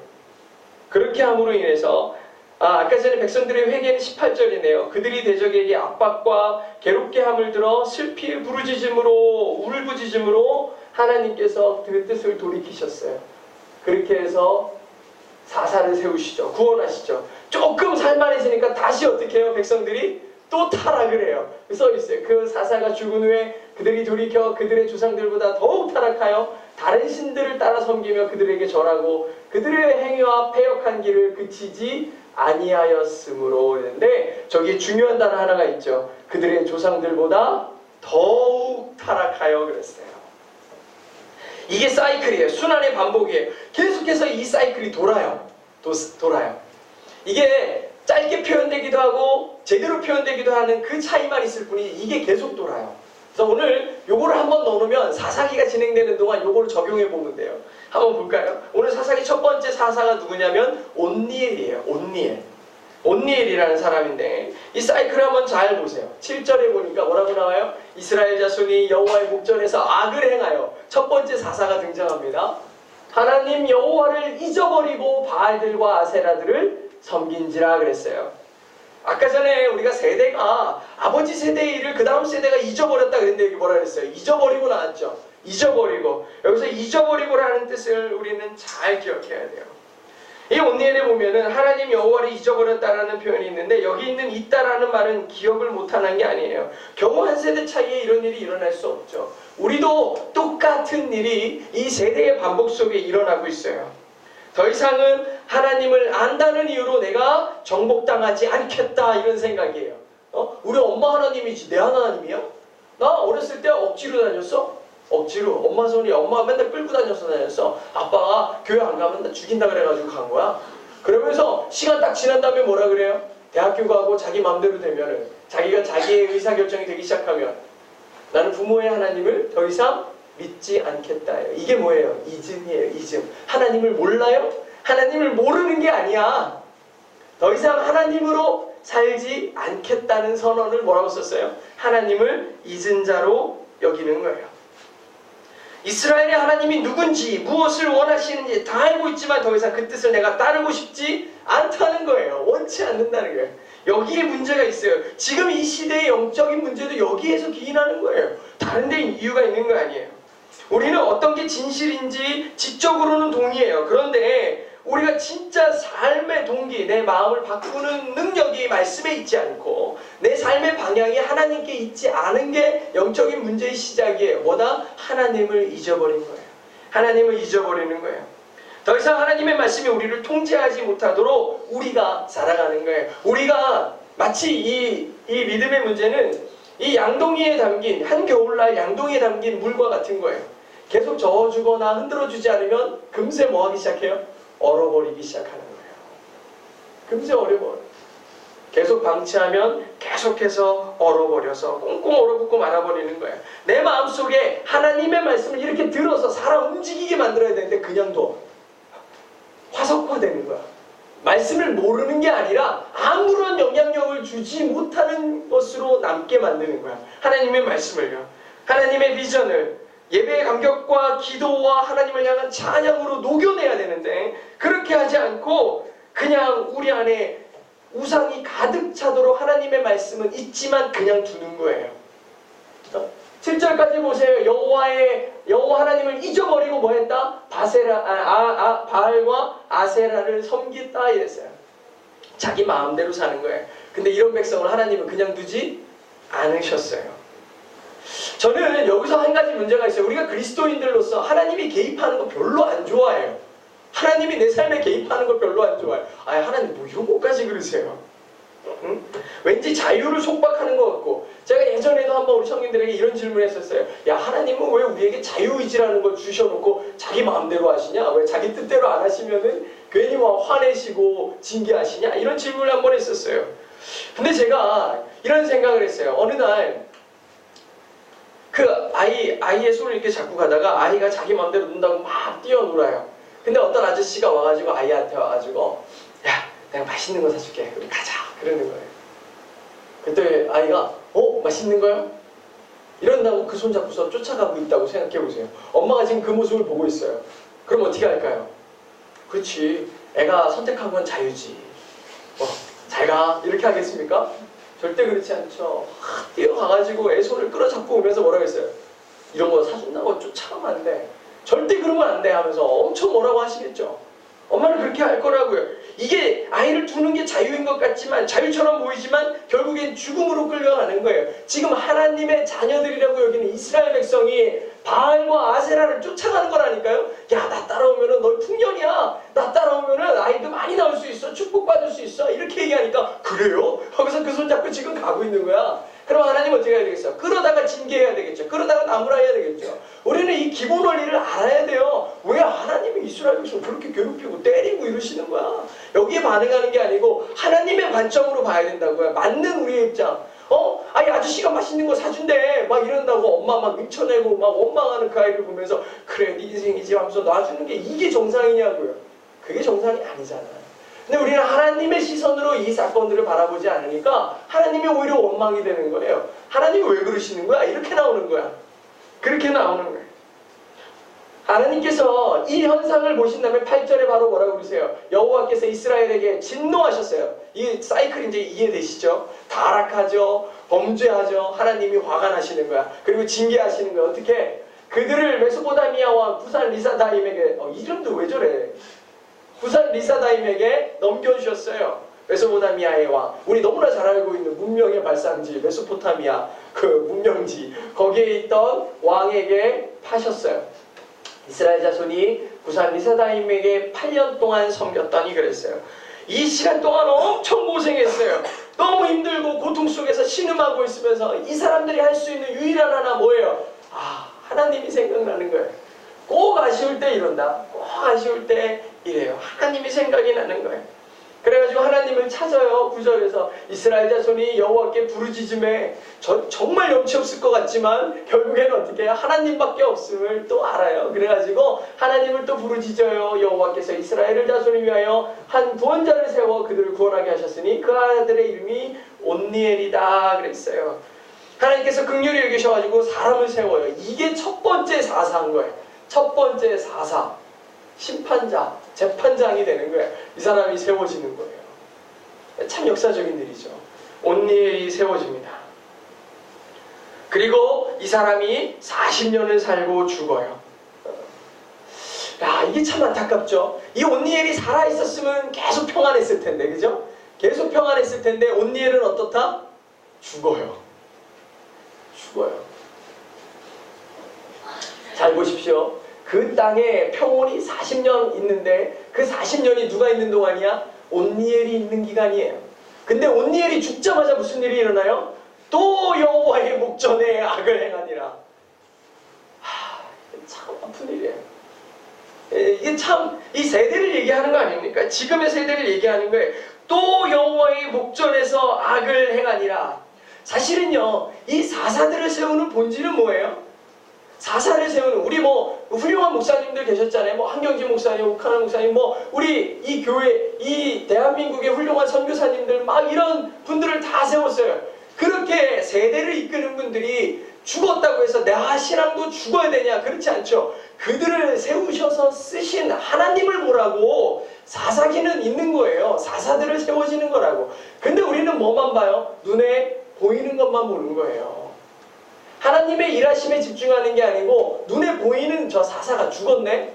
그렇게 함으로 인해서 아까 전에 백성들의 회개는 18절이네요. 그들이 대적에게 압박과 괴롭게 함을 들어 슬피 부르짖음으로 울부짖음으로 하나님께서 그 뜻을 돌이키셨어요. 그렇게 해서 사사를 세우시죠. 구원하시죠. 조금 살만해지니까 다시 어떻게 해요? 백성들이 또 타락을 해요. 써 있어요. 그 사사가 죽은 후에 그들이 돌이켜 그들의 조상들보다 더욱 타락하여 다른 신들을 따라 섬기며 그들에게 절하고 그들의 행위와 패역한 길을 그치지 아니하였으므로 했는데 저기 중요한 단어 하나가 있죠. 그들의 조상들보다 더욱 타락하여 그랬어요. 이게 사이클이에요. 순환의 반복이에요. 계속해서 이 사이클이 돌아요. 이게 짧게 표현되기도 하고 제대로 표현되기도 하는 그 차이만 있을 뿐이지 이게 계속 돌아요. 그래서 오늘 요거를 한번 넣어놓으면 사사기가 진행되는 동안 요거를 적용해 보면 돼요. 한번 볼까요? 오늘 사사기 첫 번째 사사가 누구냐면 온니엘이에요. 온니엘이라는 사람인데 이 사이클을 한번 잘 보세요. 7절에 보니까 뭐라고 나와요? 이스라엘 자손이 여호와의 목전에서 악을 행하여 첫 번째 사사가 등장합니다. 하나님 여호와를 잊어버리고 바알들과 아세라들을 섬긴지라 그랬어요. 아까 전에 우리가 세대가 아버지 세대의 일을 그 다음 세대가 잊어버렸다 그랬는데 여기 뭐라 그랬어요? 잊어버리고 나왔죠. 잊어버리고. 여기서 잊어버리고라는 뜻을 우리는 잘 기억해야 돼요. 이 온니엘에 보면은 하나님 여호와를 잊어버렸다라는 표현이 있는데 여기 있는 있다라는 말은 기억을 못하는 게 아니에요. 겨우 한 세대 차이에 이런 일이 일어날 수 없죠. 우리도 똑같은 일이 이 세대의 반복 속에 일어나고 있어요. 더 이상은 하나님을 안다는 이유로 내가 정복당하지 않겠다 이런 생각이에요. 우리 엄마 하나님이지 내 하나님이야? 나 어렸을 때 억지로 다녔어? 억지로 엄마 손이 엄마가 맨날 끌고 다녔어. 아빠가 교회 안 가면 나 죽인다 그래가지고 간 거야. 그러면서 시간 딱 지난 다음에 뭐라 그래요? 대학교 가고 자기 마음대로 되면은 자기가 자기의 의사결정이 되기 시작하면 나는 부모의 하나님을 더 이상 믿지 않겠다예요. 이게 뭐예요? 이즘이에요. 이즘. 하나님을 몰라요? 하나님을 모르는 게 아니야. 더 이상 하나님으로 살지 않겠다는 선언을 뭐라고 썼어요? 하나님을 잊은 자로 여기는 거예요. 이스라엘의 하나님이 누군지 무엇을 원하시는지 다 알고 있지만 더 이상 그 뜻을 내가 따르고 싶지 않다는 거예요. 원치 않는다는 거예요. 여기에 문제가 있어요. 지금 이 시대의 영적인 문제도 여기에서 기인하는 거예요. 다른 데 이유가 있는 거 아니에요. 우리는 어떤 게 진실인지 지적으로는 동의해요. 그런데 우리가 진짜 삶의 동기, 내 마음을 바꾸는 능력이 말씀에 있지 않고 내 삶의 방향이 하나님께 있지 않은 게 영적인 문제의 시작이에요. 뭐다? 하나님을 잊어버린 거예요. 하나님을 잊어버리는 거예요. 더 이상 하나님의 말씀이 우리를 통제하지 못하도록 우리가 살아가는 거예요. 우리가 마치 이 믿음의 문제는 이 양동이에 담긴, 한겨울날 양동이에 담긴 물과 같은 거예요. 계속 저어주거나 흔들어주지 않으면 금세 뭐 하기 시작해요? 얼어버리기 시작하는 거예요. 금세 얼어버려. 계속 방치하면 계속해서 얼어버려서 꽁꽁 얼어붙고 말아버리는 거예요. 내 마음속에 하나님의 말씀을 이렇게 들어서 사람 움직이게 만들어야 되는데 그냥 둬. 화석화되는 거야. 말씀을 모르는 게 아니라 아무런 영향력을 주지 못하는 것으로 남게 만드는 거야. 하나님의 말씀을요. 하나님의 비전을 예배의 감격과 기도와 하나님을 향한 찬양으로 녹여내야 되는데 그렇게 하지 않고 그냥 우리 안에 우상이 가득 차도록 하나님의 말씀은 있지만 그냥 두는 거예요. 7절까지 보세요. 여호와 하나님을 잊어버리고 뭐 했다? 바알과 아세라를 섬겼다 이랬어요. 자기 마음대로 사는 거예요. 근데 이런 백성을 하나님은 그냥 두지 않으셨어요. 저는 여기서 한 가지 문제가 있어요. 우리가 그리스도인들로서 하나님이 개입하는 거 별로 안 좋아해요. 하나님이 내 삶에 개입하는 거 별로 안 좋아해요. 하나님 뭐 이런 것까지 그러세요? 응? 왠지 자유를 속박하는 것 같고 제가 예전에도 한번 우리 청년들에게 이런 질문을 했었어요. 야, 하나님은 왜 우리에게 자유의지라는 걸 주셔놓고 자기 마음대로 하시냐? 왜 자기 뜻대로 안 하시면은 괜히 막 화내시고 징계하시냐? 이런 질문을 한번 했었어요. 근데 제가 이런 생각을 했어요. 어느 날 그 아이의 손을 이렇게 잡고 가다가 아이가 자기 마음대로 논다고 막 뛰어놀아요. 근데 어떤 아저씨가 와가지고 아이한테 와가지고 야, 내가 맛있는 거 사줄게. 그럼 가자. 그러는 거예요. 그때 아이가 맛있는 거요? 이런다고 그 손 잡고서 쫓아가고 있다고 생각해보세요. 엄마가 지금 그 모습을 보고 있어요. 그럼 어떻게 할까요? 그렇지. 애가 선택한 건 자유지. 잘 가. 이렇게 하겠습니까? 절대 그렇지 않죠. 뛰어가가지고 애 손을 끌어잡고 오면서 뭐라고 했어요? 이런 거 사준다고 쫓아가면 안 돼. 절대 그러면 안 돼 하면서 엄청 뭐라고 하시겠죠. 엄마는 그렇게 할 거라고요. 이게 아이를 두는 게 자유인 것 같지만 자유처럼 보이지만 결국엔 죽음으로 끌려가는 거예요. 지금 하나님의 자녀들이라고 여기는 이스라엘 백성이 바알과 아세라를 쫓아가는 거라니까요. 야, 나 따라오면은 너 풍년이야. 나 따라오면은 아이도 많이 나올 수 있어. 축복받을 수 있어. 이렇게 얘기하니까 그래요? 하고서 그 손 잡고 지금 가고 있는 거야. 그럼 하나님 어떻게 해야 되겠어? 끌어다가 징계해야 되겠죠. 끌어다가 나무라 해야 되겠죠. 우리는 이 기본 원리를 알아야 돼요. 왜 하나님이 이스라엘 백성을 그렇게 괴롭히고 때리고 이러시는 거야? 여기에 반응하는 게 아니고 하나님의 관점으로 봐야 된다고요. 맞는 우리의 입장. 아저씨가 맛있는 거 사준대 막 이런다고 엄마 막 미쳐내고 막 원망하는 그 아이를 보면서 그래 네 인생이지 하면서 놔주는 게 이게 정상이냐고요. 그게 정상이 아니잖아요. 근데 우리는 하나님의 시선으로 이 사건들을 바라보지 않으니까 하나님이 오히려 원망이 되는 거예요. 하나님이 왜 그러시는 거야? 이렇게 나오는 거야. 그렇게 나오는 거예요. 하나님께서 이 현상을 보신 다음에 8절에 바로 뭐라고 그러세요? 여호와께서 이스라엘에게 진노하셨어요. 이 사이클 이제 이해되시죠? 타락하죠. 범죄하죠. 하나님이 화가 나시는 거야. 그리고 징계하시는 거야. 어떻게? 그들을 메소포타미아 왕 부산 리사다임에게 이름도 왜 저래? 부산 리사다임에게 넘겨주셨어요. 메소포타미아의 왕. 우리 너무나 잘 알고 있는 문명의 발상지 메소포타미아 그 문명지 거기에 있던 왕에게 파셨어요. 이스라엘 자손이 부산 리사다임에게 8년 동안 섬겼더니 그랬어요. 이 시간 동안 엄청 고생했어요. 너무 힘들고 고통 속에서 신음하고 있으면서 이 사람들이 할 수 있는 유일한 하나 뭐예요? 아, 하나님이 생각나는 거예요. 꼭 아쉬울 때 이런다. 꼭 아쉬울 때 이래요. 하나님이 생각이 나는 거예요. 그래가지고 하나님을 찾아요. 9절에서 이스라엘 자손이 여호와께 부르짖음에 정말 염치 없을 것 같지만 결국에는 어떻게 해요? 하나님밖에 없음을 또 알아요. 그래가지고 하나님을 또 부르짖어요. 여호와께서 이스라엘 자손을 위하여 한 구원자를 세워 그들을 구원하게 하셨으니 그 아들의 이름이 온니엘이다 그랬어요. 하나님께서 긍휼히 여기셔가지고 사람을 세워요. 이게 첫 번째 사사인 거예요. 첫 번째 사사. 심판자, 재판장이 되는 거예요. 이 사람이 세워지는 거예요. 참 역사적인 일이죠. 온니엘이 세워집니다. 그리고 이 사람이 40년을 살고 죽어요. 야, 이게 참 안타깝죠. 이 온니엘이 살아있었으면 계속 평안했을 텐데, 그죠? 계속 평안했을 텐데 온니엘은 어떻다? 죽어요. 죽어요. 잘 보십시오. 그 땅에 평온이 40년 있는데 그 40년이 누가 있는 동안이야? 온니엘이 있는 기간이에요. 근데 온니엘이 죽자마자 무슨 일이 일어나요? 또 여호와의 목전에 악을 행하니라. 참 아픈 일이에요. 이게 참 이 세대를 얘기하는 거 아닙니까? 지금의 세대를 얘기하는 거예요. 또 여호와의 목전에서 악을 행하니라. 사실은요, 이 사사들을 세우는 본질은 뭐예요? 사사를 세우는, 우리 뭐 훌륭한 목사님들 계셨잖아요. 뭐 한경지 목사님, 옥하나 목사님, 뭐 우리 이 교회, 이 대한민국의 훌륭한 선교사님들 막 이런 분들을 다 세웠어요. 그렇게 세대를 이끄는 분들이 죽었다고 해서 내 신앙도 죽어야 되냐? 그렇지 않죠. 그들을 세우셔서 쓰신 하나님을 보라고 사사기는 있는 거예요. 사사들을 세워지는 거라고. 근데 우리는 뭐만 봐요? 눈에 보이는 것만 보는 거예요. 하나님의 일하심에 집중하는 게 아니고 눈에 보이는 저 사사가 죽었네?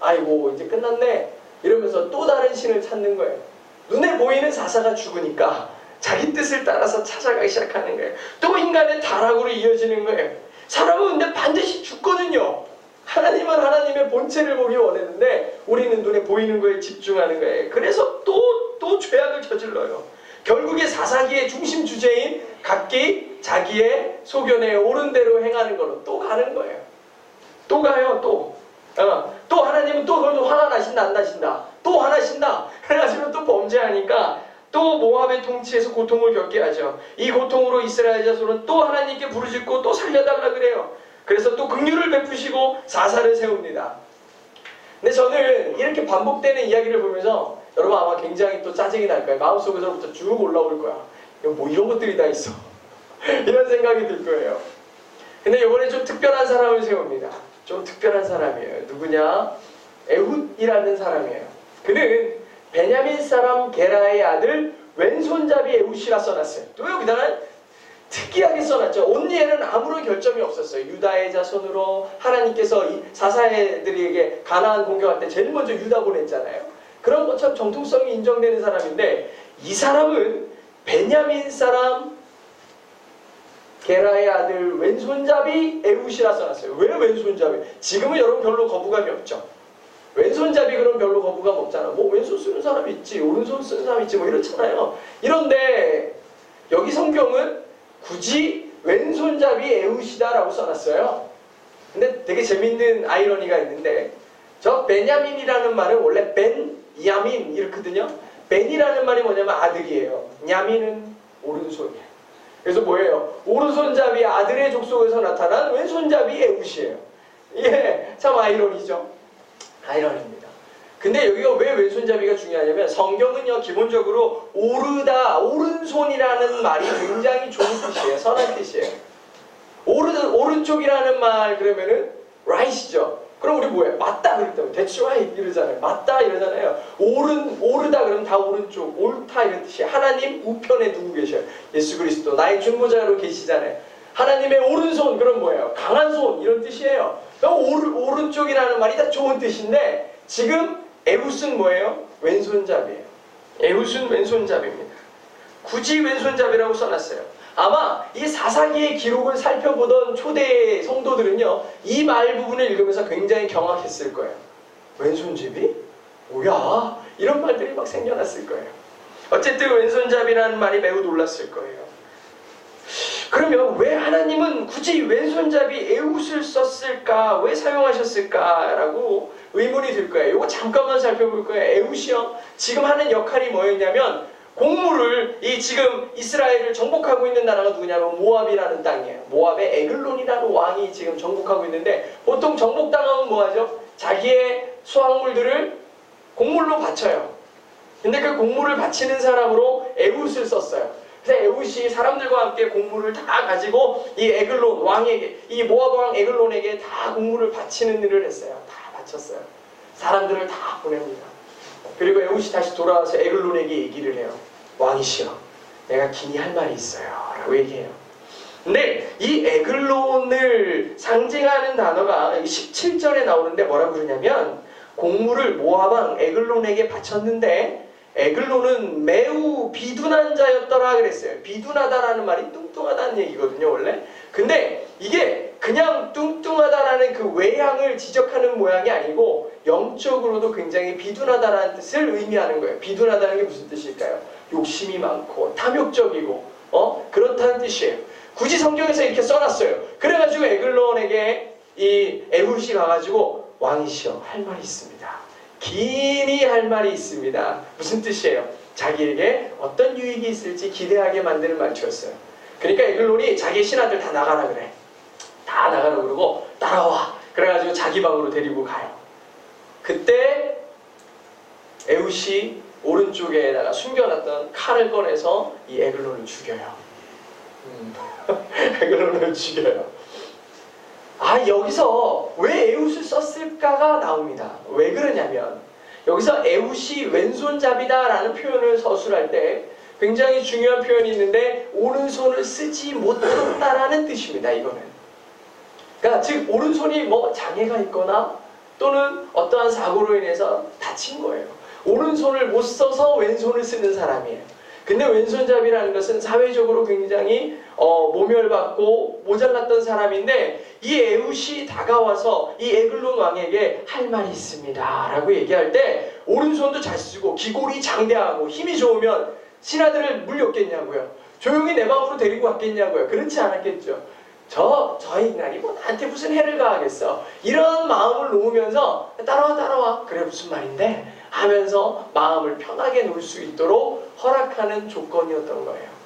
아이고 이제 끝났네? 이러면서 또 다른 신을 찾는 거예요. 눈에 보이는 사사가 죽으니까 자기 뜻을 따라서 찾아가기 시작하는 거예요. 또 인간의 타락으로 이어지는 거예요. 사람은 근데 반드시 죽거든요. 하나님은 하나님의 본체를 보기 원했는데 우리는 눈에 보이는 거에 집중하는 거예요. 그래서 또 죄악을 저질러요. 결국에 사사기의 중심 주제인 각기 자기의 소견에 옳은 대로 행하는 걸로 또 가는 거예요. 또 가요. 또 하나님은 또 그래도 화가 나신다 안 나신다. 또 화나신다. 그래가지고 또 범죄하니까 또 모압의 통치에서 고통을 겪게 하죠. 이 고통으로 이스라엘 자손은 또 하나님께 부르짖고 또 살려달라 그래요. 그래서 또 긍휼을 베푸시고 사사를 세웁니다. 근데 저는 이렇게 반복되는 이야기를 보면서 여러분 아마 굉장히 또 짜증이 날 거예요. 마음속에서부터 쭉 올라올 거야. 뭐 이런 것들이 다 있어. 이런 생각이 들 거예요. 근데 이번에 좀 특별한 사람을 세웁니다. 좀 특별한 사람이에요. 누구냐? 에훗이라는 사람이에요. 그는 베냐민 사람 게라의 아들 왼손잡이 에훗이라 써놨어요. 또 여기다가 특이하게 써놨죠. 온니엘은 아무런 결점이 없었어요. 유다의 자손으로 하나님께서 이 사사들에게 가나안 공격할 때 제일 먼저 유다 보냈잖아요. 그런 것처럼 정통성이 인정되는 사람인데 이 사람은 베냐민 사람 게라의 아들 왼손잡이 에훗이라 써놨어요. 왜 왼손잡이? 지금은 여러분 별로 거부감이 없죠. 왼손잡이 그럼 별로 거부감 없잖아. 뭐 왼손 쓰는 사람이 있지, 오른손 쓰는 사람이 있지, 뭐 이렇잖아요. 이런데 여기 성경은 굳이 왼손잡이 에훗이다라고 써놨어요. 근데 되게 재밌는 아이러니가 있는데 저 베냐민이라는 말은 원래 벤야민 이렇거든요. 벤이라는 말이 뭐냐면 아들이에요. 야민은 오른손이에요. 그래서 뭐예요? 오른손잡이 아들의 족속에서 나타난 왼손잡이 에훗이에요. 예, 참 아이러니죠. 아이러니입니다. 근데 여기가 왜 왼손잡이가 중요하냐면 성경은요 기본적으로 오르다, 오른손이라는 말이 굉장히 좋은 뜻이에요. 선한 뜻이에요. 오른쪽이라는 말 그러면은 right이죠. 그럼 우리 뭐예요? 맞다 그랬다고 that's right 이러잖아요. 맞다 이러잖아요. 오르다 그러면 다 오른쪽, 옳다 이런 뜻이에요. 하나님 우편에 두고 계셔요. 예수 그리스도 나의 중보자로 계시잖아요. 하나님의 오른손 그럼 뭐예요? 강한 손 이런 뜻이에요. 오른쪽이라는 말이 다 좋은 뜻인데 지금 에훗은 뭐예요? 왼손잡이에요. 에훗은 왼손잡이입니다. 굳이 왼손잡이라고 써놨어요. 아마 이 사사기의 기록을 살펴보던 초대 성도들은요 이 말 부분을 읽으면서 굉장히 경악했을 거예요. 왼손잡이? 뭐야? 이런 말들이 막 생겨났을 거예요. 어쨌든 왼손잡이라는 말이 매우 놀랐을 거예요. 그러면 왜 하나님은 굳이 왼손잡이 에훗을 썼을까? 왜 사용하셨을까? 라고 의문이 들 거예요. 이거 잠깐만 살펴볼 거예요. 에훗이요. 지금 하는 역할이 뭐였냐면 곡물을 지금 이스라엘을 정복하고 있는 나라가 누구냐면 모압이라는 땅이에요. 모압의 에글론이라는 왕이 지금 정복하고 있는데 보통 정복당하면 뭐하죠? 자기의 수확물들을 곡물로 바쳐요. 근데 그 곡물을 바치는 사람으로 에훗을 썼어요. 그래서 에훗이 사람들과 함께 곡물을 다 가지고 이 에글론 왕에게, 이 모압 왕 에글론에게 다 곡물을 바치는 일을 했어요. 다 바쳤어요. 사람들을 다 보냅니다. 그리고 에훗이 다시 돌아와서 에글론에게 얘기를 해요. 왕이시여, 내가 긴히 할 말이 있어요. 라고 얘기해요. 근데 이 에글론을 상징하는 단어가 17절에 나오는데 뭐라고 그러냐면 곡물을 모압 왕 에글론에게 바쳤는데 에글론은 매우 비둔한 자였더라 그랬어요. 비둔하다라는 말이 뚱뚱하다는 얘기거든요, 원래. 근데 이게 그냥 뚱뚱하다라는 그 외향을 지적하는 모양이 아니고 영적으로도 굉장히 비둔하다라는 뜻을 의미하는 거예요. 비둔하다는 게 무슨 뜻일까요? 욕심이 많고 탐욕적이고 그렇다는 뜻이에요. 굳이 성경에서 이렇게 써놨어요. 그래가지고 에글론에게 이 에훗이 가가지고 왕이시여, 할 말이 있습니다. 긴히 할 말이 있습니다. 무슨 뜻이에요? 자기에게 어떤 유익이 있을지 기대하게 만드는 말투였어요. 그러니까 에글론이 자기 신하들 다 나가라 그래. 다 나가라 그러고 따라와. 그래가지고 자기 방으로 데리고 가요. 그때 에훗이 오른쪽에다가 숨겨놨던 칼을 꺼내서 이 에글론을 죽여요. 에글론을 죽여요. 여기서 왜 에훗을 썼을까가 나옵니다. 왜 그러냐면 여기서 에훗이 왼손잡이다라는 표현을 서술할 때 굉장히 중요한 표현이 있는데 오른손을 쓰지 못했다라는 뜻입니다. 이거는. 그러니까 즉 오른손이 뭐 장애가 있거나 또는 어떠한 사고로 인해서 다친 거예요. 오른손을 못 써서 왼손을 쓰는 사람이에요. 근데 왼손잡이라는 것은 사회적으로 굉장히 모멸받고 모자랐던 사람인데 이 에훗이 다가와서 이 에글론 왕에게 할 말이 있습니다 라고 얘기할 때 오른손도 잘 쓰고 기골이 장대하고 힘이 좋으면 신하들을 물렸겠냐고요. 조용히 내 방으로 데리고 왔겠냐고요. 그렇지 않았겠죠. 저 인간이 뭐 나한테 무슨 해를 가하겠어. 이런 마음을 놓으면서 따라와 그래 무슨 말인데 하면서 마음을 편하게 놓을 수 있도록 허락하는 조건이었던 거예요.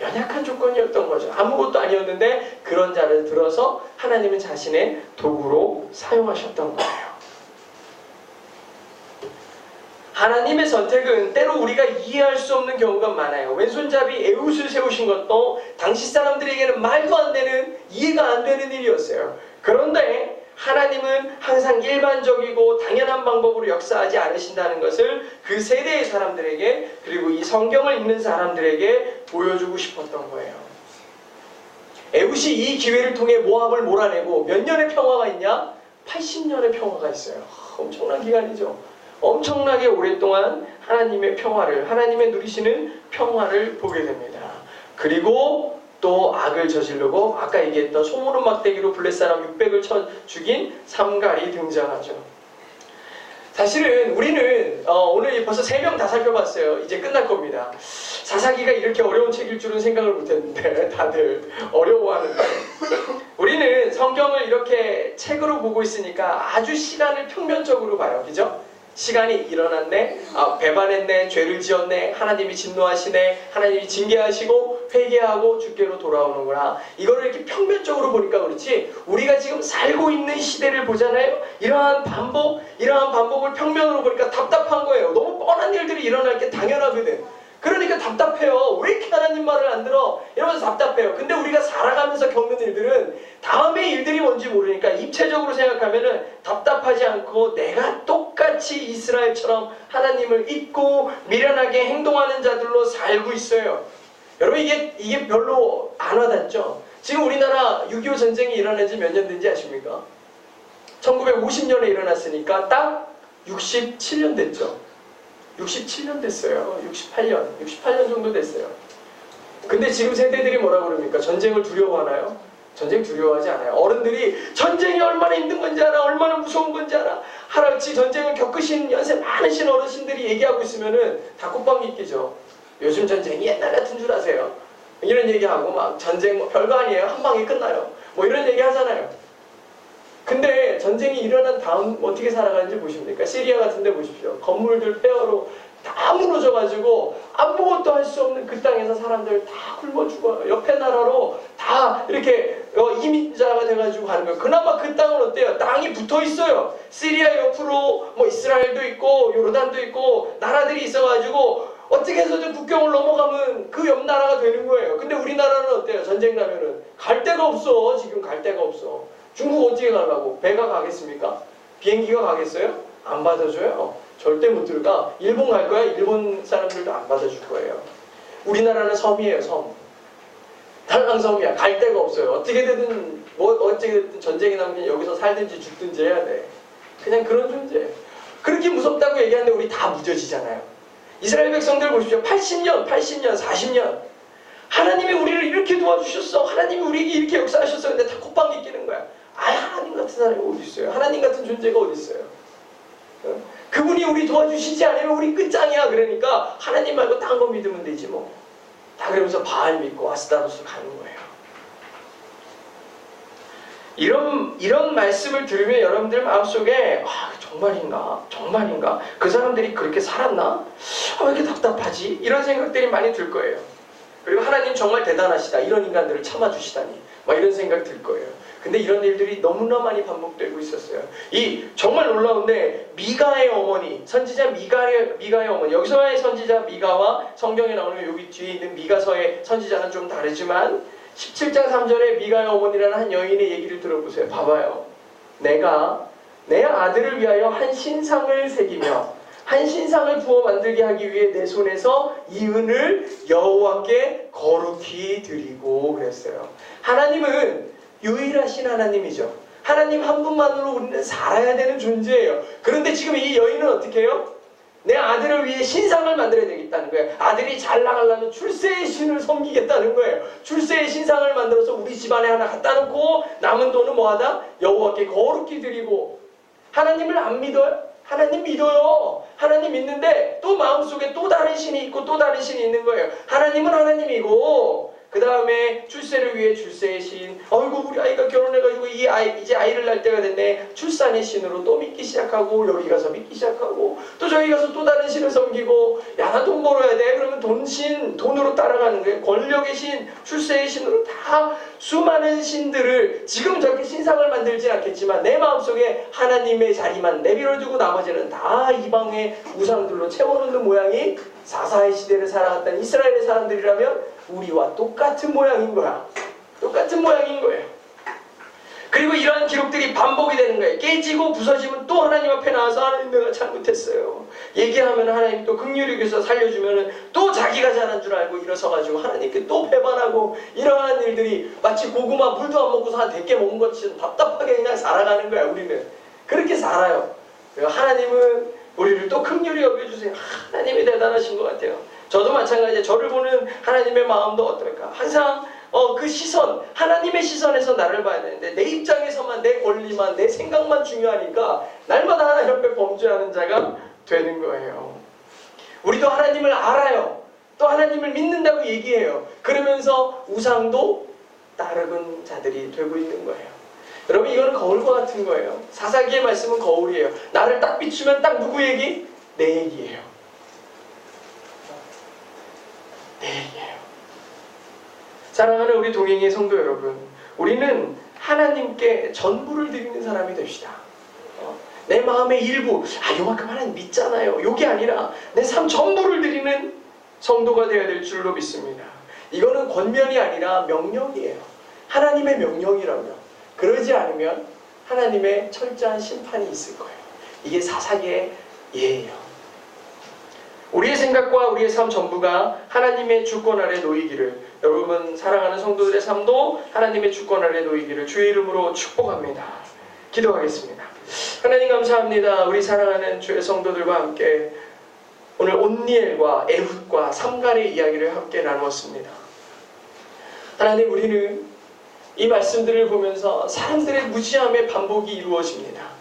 연약한 조건이었던 거죠. 아무것도 아니었는데 그런 자를 들어서 하나님은 자신의 도구로 사용하셨던 거예요. 하나님의 선택은 때로 우리가 이해할 수 없는 경우가 많아요. 왼손잡이 에훗을 세우신 것도 당시 사람들에게는 말도 안 되는, 이해가 안 되는 일이었어요. 그런데 하나님은 항상 일반적이고 당연한 방법으로 역사하지 않으신다는 것을 그 세대의 사람들에게 그리고 이 성경을 읽는 사람들에게 보여주고 싶었던 거예요. 에훗이 이 기회를 통해 모압을 몰아내고 몇 년의 평화가 있냐? 80년의 평화가 있어요. 엄청난 기간이죠. 엄청나게 오랫동안 하나님의 평화를, 하나님의 누리시는 평화를 보게 됩니다. 그리고 또 악을 저지르고 아까 얘기했던 소모는 막대기로 블렛 사람 600을 쳐 죽인 삼갈이 등장하죠. 사실은 우리는 오늘 벌써 3명 다 살펴봤어요. 이제 끝날 겁니다. 사사기가 이렇게 어려운 책일 줄은 생각을 못했는데 다들 어려워하는데 우리는 성경을 이렇게 책으로 보고 있으니까 아주 시간을 평면적으로 봐요. 그죠? 시간이 일어났네, 배반했네, 죄를 지었네, 하나님이 진노하시네, 하나님이 징계하시고 회개하고 주께로 돌아오는구나. 이거를 이렇게 평면적으로 보니까 그렇지 우리가 지금 살고 있는 시대를 보잖아요. 이러한 반복을 평면으로 보니까 답답한 거예요. 너무 뻔한 일들이 일어날 게 당연하거든. 그러니까 답답해요. 왜 이렇게 하나님 말을 안 들어? 이러면서 답답해요. 근데 우리가 살아가면서 겪는 일들은 다음의 일들이 뭔지 모르니까 입체적으로 생각하면은 답답하지 않고 내가 똑같이 이스라엘처럼 하나님을 잊고 미련하게 행동하는 자들로 살고 있어요. 여러분 이게 별로 안 와닿죠? 지금 우리나라 6.25 전쟁이 일어난 지 몇 년 된지 아십니까? 1950년에 일어났으니까 딱 67년 됐죠. 67년 됐어요. 68년 정도 됐어요. 근데 지금 세대들이 뭐라 그럽니까? 전쟁을 두려워하나요? 전쟁 두려워하지 않아요. 어른들이 전쟁이 얼마나 힘든 건지 알아, 얼마나 무서운 건지 알아. 할아버지 전쟁을 겪으신 연세 많으신 어르신들이 얘기하고 있으면은 다 꽃방귀 끼죠. 요즘 전쟁이 옛날 같은 줄 아세요? 이런 얘기하고 막 전쟁 뭐 별거 아니에요. 한 방에 끝나요. 뭐 이런 얘기 하잖아요. 근데 전쟁이 일어난 다음 어떻게 살아가는지 보십니까? 시리아 같은 데 보십시오. 건물들 폐허로 다 무너져가지고 아무것도 할 수 없는 그 땅에서 사람들 다 굶어 죽어요. 옆에 나라로 다 이렇게 이민자가 돼가지고 가는 거예요. 그나마 그 땅은 어때요? 땅이 붙어 있어요. 시리아 옆으로 뭐 이스라엘도 있고 요르단도 있고 나라들이 있어가지고 어떻게 해서든 국경을 넘어가면 그 옆 나라가 되는 거예요. 근데 우리나라는 어때요? 전쟁 나면은 갈 데가 없어. 지금 갈 데가 없어. 중국 어떻게 가려고? 배가 가겠습니까? 비행기가 가겠어요? 안 받아줘요. 절대 못 들어가. 일본 갈 거야? 일본 사람들도 안 받아줄 거예요. 우리나라는 섬이에요, 섬. 달랑섬이야. 갈 데가 없어요. 어떻게든 어떻게든 전쟁이 나면 그냥 여기서 살든지 죽든지 해야 돼. 그냥 그런 존재. 그렇게 무섭다고 얘기하는데 우리 다 무뎌지잖아요. 이스라엘 백성들 보십시오. 80년, 40년. 하나님이 우리를 이렇게 도와주셨어. 하나님이 우리에게 이렇게 역사하셨어. 근데 다 콧방귀 끼는 거야. 하나님 같은 사람이 어디 있어요? 하나님 같은 존재가 어디 있어요? 그분이 우리 도와주시지 않으면 우리 끝장이야. 그러니까 하나님 말고 딴 거 믿으면 되지 뭐. 다 그러면서 바알 믿고 아스타로스 가는 거예요. 이런 말씀을 들으면 여러분들 마음속에 정말인가? 그 사람들이 그렇게 살았나? 왜 이렇게 답답하지? 이런 생각들이 많이 들 거예요. 그리고 하나님 정말 대단하시다. 이런 인간들을 참아주시다니. 막 이런 생각 들 거예요. 근데 이런 일들이 너무나 많이 반복되고 있었어요. 이 정말 놀라운데 미가의 어머니, 선지자 미가의 어머니, 여기서의 선지자 미가와 성경에 나오는 여기 뒤에 있는 미가서의 선지자는 좀 다르지만 17장 3절에 미가의 어머니라는 한 여인의 얘기를 들어보세요. 봐봐요. 내가 내 아들을 위하여 한 신상을 새기며 한 신상을 부어 만들게 하기 위해 내 손에서 이 은을 여호와께 거룩히 드리고 그랬어요. 하나님은 유일하신 하나님이죠. 하나님 한 분만으로 우리는 살아야 되는 존재예요. 그런데 지금 이 여인은 어떻게 해요? 내 아들을 위해 신상을 만들어야 되겠다는 거예요. 아들이 잘 나가려면 출세의 신을 섬기겠다는 거예요. 출세의 신상을 만들어서 우리 집안에 하나 갖다 놓고 남은 돈은 뭐하다? 여호와께 거룩히 드리고. 하나님을 안 믿어요? 하나님 믿어요. 하나님 믿는데 또 마음속에 또 다른 신이 있고 또 다른 신이 있는 거예요. 하나님은 하나님이고 그 다음에 출세를 위해 출세의 신. 어이구 우리 아이가 결혼해가지고 이제 아이를 낳을 때가 됐네. 출산의 신으로 또 믿기 시작하고 여기 가서 믿기 시작하고 또 저기 가서 또 다른 신을 섬기고 야 나 돈 벌어야 돼. 그러면 돈으로 따라가는 거예요. 권력의 신, 출세의 신으로 다 수많은 신들을 지금 저렇게 신상을 만들진 않겠지만 내 마음속에 하나님의 자리만 내버려두고 나머지는 다 이방의 우상들로 채워놓는 모양이 사사의 시대를 살아갔던 이스라엘의 사람들이라면 우리와 똑같은 모양인 거야. 똑같은 모양인 거예요. 그리고 이러한 기록들이 반복이 되는 거예요. 깨지고 부서지면 또 하나님 앞에 나와서 하나님 내가 잘못했어요. 얘기하면 하나님 또 긍휼히 여기서 살려주면 또 자기가 잘한 줄 알고 일어서가지고 하나님께 또 배반하고 이러한 일들이 마치 고구마 물도 안 먹고서 한 100개 먹은 것처럼 답답하게 그냥 살아가는 거야. 우리는 그렇게 살아요. 하나님은 우리를 또 긍휼히 여겨주세요. 하나님이 대단하신 것 같아요. 저도 마찬가지예요. 저를 보는 하나님의 마음도 어떨까? 항상 그 시선, 하나님의 시선에서 나를 봐야 되는데 내 입장에서만 내 권리만 내 생각만 중요하니까 날마다 하나님 앞에 범죄하는 자가 되는 거예요. 우리도 하나님을 알아요. 또 하나님을 믿는다고 얘기해요. 그러면서 우상도 따르는 자들이 되고 있는 거예요. 여러분 이거는 거울과 같은 거예요. 사사기의 말씀은 거울이에요. 나를 딱 비추면 딱 누구 얘기? 내 얘기예요. 내 얘기예요. 사랑하는 우리 동행의 성도 여러분, 우리는 하나님께 전부를 드리는 사람이 됩시다. 내 마음의 일부, 요만큼 하나님 믿잖아요. 요게 아니라 내 삶 전부를 드리는 성도가 되어야 될 줄로 믿습니다. 이거는 권면이 아니라 명령이에요. 하나님의 명령이라며. 그러지 않으면 하나님의 철저한 심판이 있을 거예요. 이게 사사기의 예예요. 우리의 생각과 우리의 삶 전부가 하나님의 주권 아래 놓이기를, 여러분 사랑하는 성도들의 삶도 하나님의 주권 아래 놓이기를 주의 이름으로 축복합니다. 기도하겠습니다. 하나님 감사합니다. 우리 사랑하는 주의 성도들과 함께 오늘 온니엘과 에훗과 삼간의 이야기를 함께 나누었습니다. 하나님 우리는 이 말씀들을 보면서 사람들의 무지함의 반복이 이루어집니다.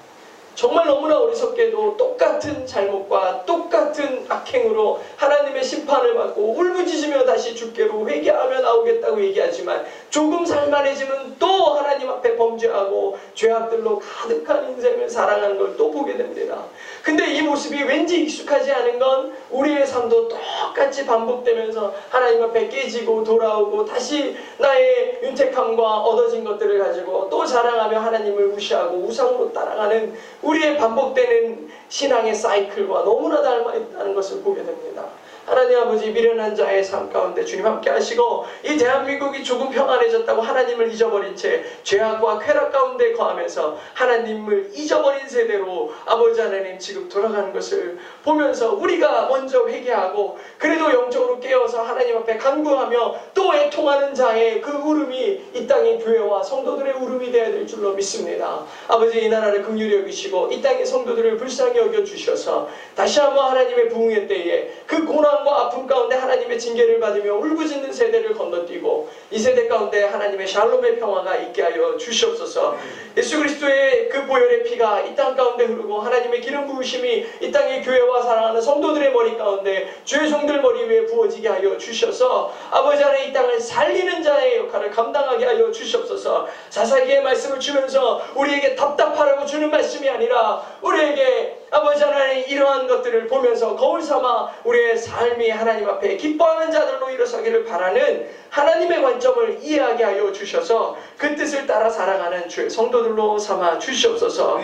정말 너무나 어리석게도 똑같은 잘못과 똑같은 악행으로 하나님의 심판을 받고 울부짖으며 다시 주께로 회개하며 나오겠다고 얘기하지만 조금 살만해지면 또 하나님 앞에 범죄하고 죄악들로 가득한 인생을 살아가는 걸 또 보게 됩니다. 근데 이 모습이 왠지 익숙하지 않은 건 우리의 삶도 똑같이 반복되면서 하나님 앞에 깨지고 돌아오고 다시 나의 윤택함과 얻어진 것들을 가지고 또 자랑하며 하나님을 무시하고 우상으로 따라가는 우리의 반복되는 신앙의 사이클과 너무나 닮아 있다는 것을 보게 됩니다. 하나님 아버지, 미련한 자의 삶 가운데 주님 함께 하시고 이 대한민국이 조금 평안해졌다고 하나님을 잊어버린 채 죄악과 쾌락 가운데 거하면서 하나님을 잊어버린 세대로 아버지 하나님 지금 돌아가는 것을 보면서 우리가 먼저 회개하고 그래도 영적으로 깨어서 하나님 앞에 간구하며 또 애통하는 자의 그 울음이 이 땅의 교회와 성도들의 울음이 되어야 될 줄로 믿습니다. 아버지, 이 나라를 긍휼히 여기시고 이 땅의 성도들을 불쌍히 여겨주셔서 다시 한번 하나님의 부흥의 때에 그 고난과 아픔 가운데 하나님의 징계를 받으며 울부짖는 세대를 건너뛰고 이 세대 가운데 하나님의 샬롬의 평화가 있게 하여 주시옵소서. 예수 그리스도의 그 보혈의 피가 이 땅 가운데 흐르고 하나님의 기름 부으심이 이 땅의 교회와 사랑하는 성도들의 머리 가운데 주의 종들 머리 위에 부어지게 하여 주셔서 아버지 하나님 이 땅을 살리는 자의 역할을 감당하게 하여 주시옵소서. 사사기의 말씀을 주면서 우리에게 답답하라고 주는 말씀이 아니라 우리에게 아버지 하나님 이러한 것들을 보면서 거울 삼아 우리의 삶이 하나님 앞에 기뻐하는 자들로 일어서기를 바라는 하나님의 관점을 이해하게 하여 주셔서 그 뜻을 따라 살아가는 주의 성도들로 삼아 주시옵소서.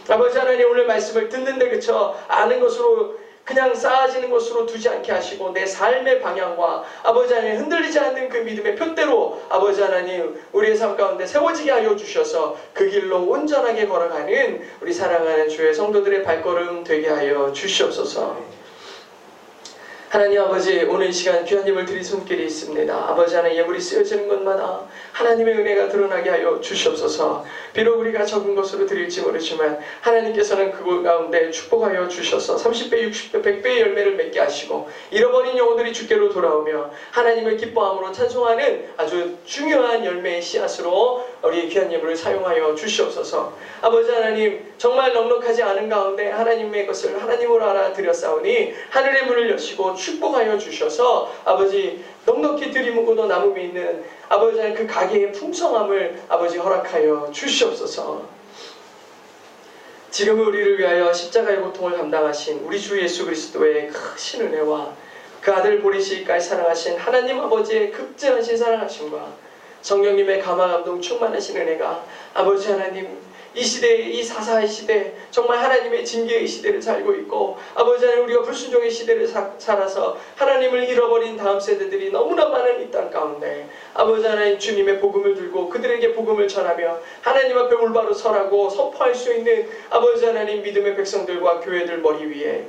아버지 하나님, 오늘 말씀을 듣는데 그쳐 아는 것으로 그냥 쌓아지는 것으로 두지 않게 하시고 내 삶의 방향과 아버지 하나님 흔들리지 않는 그 믿음의 표대로 아버지 하나님 우리의 삶 가운데 세워지게 하여 주셔서 그 길로 온전하게 걸어가는 우리 사랑하는 주의 성도들의 발걸음 되게 하여 주시옵소서. 하나님 아버지, 오늘 이 시간 귀한 힘을 드린 손길이 있습니다. 아버지 하나님, 예물이 쓰여지는 것마다 하나님의 은혜가 드러나게 하여 주시옵소서. 비록 우리가 적은 것으로 드릴지 모르지만 하나님께서는 그곳 가운데 축복하여 주셔서 30배, 60배, 100배의 열매를 맺게 하시고 잃어버린 영혼들이 주께로 돌아오며 하나님을 기뻐함으로 찬송하는 아주 중요한 열매의 씨앗으로 우리의 귀한 예물을 사용하여 주시옵소서. 아버지 하나님, 정말 넉넉하지 않은 가운데 하나님의 것을 하나님으로 알아드렸사오니 하늘의 문을 여시고 축복하여 주셔서 아버지 넉넉히 들이묻고도 남음이 있는 아버지 하나님 그 가게의 풍성함을 아버지 허락하여 주시옵소서. 지금은 우리를 위하여 십자가의 고통을 감당하신 우리 주 예수 그리스도의 크신 은혜와 그 아들 보리시기까지 사랑하신 하나님 아버지의 극진하신 사랑하심과 성령님의 감화 감동 충만하신 은혜가 아버지 하나님 이 시대에, 이 사사의 시대, 정말 하나님의 징계의 시대를 살고 있고 아버지 하나님 우리가 불순종의 시대를 살아서 하나님을 잃어버린 다음 세대들이 너무나 많은 이 땅 가운데 아버지 하나님 주님의 복음을 들고 그들에게 복음을 전하며 하나님 앞에 올바로 설하고 선포할 수 있는 아버지 하나님 믿음의 백성들과 교회들 머리 위에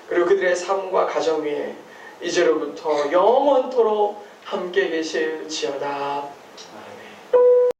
그리고 그들의 삶과 가정 위에 이제로부터 영원토록 함께 계실지어다. 아멘.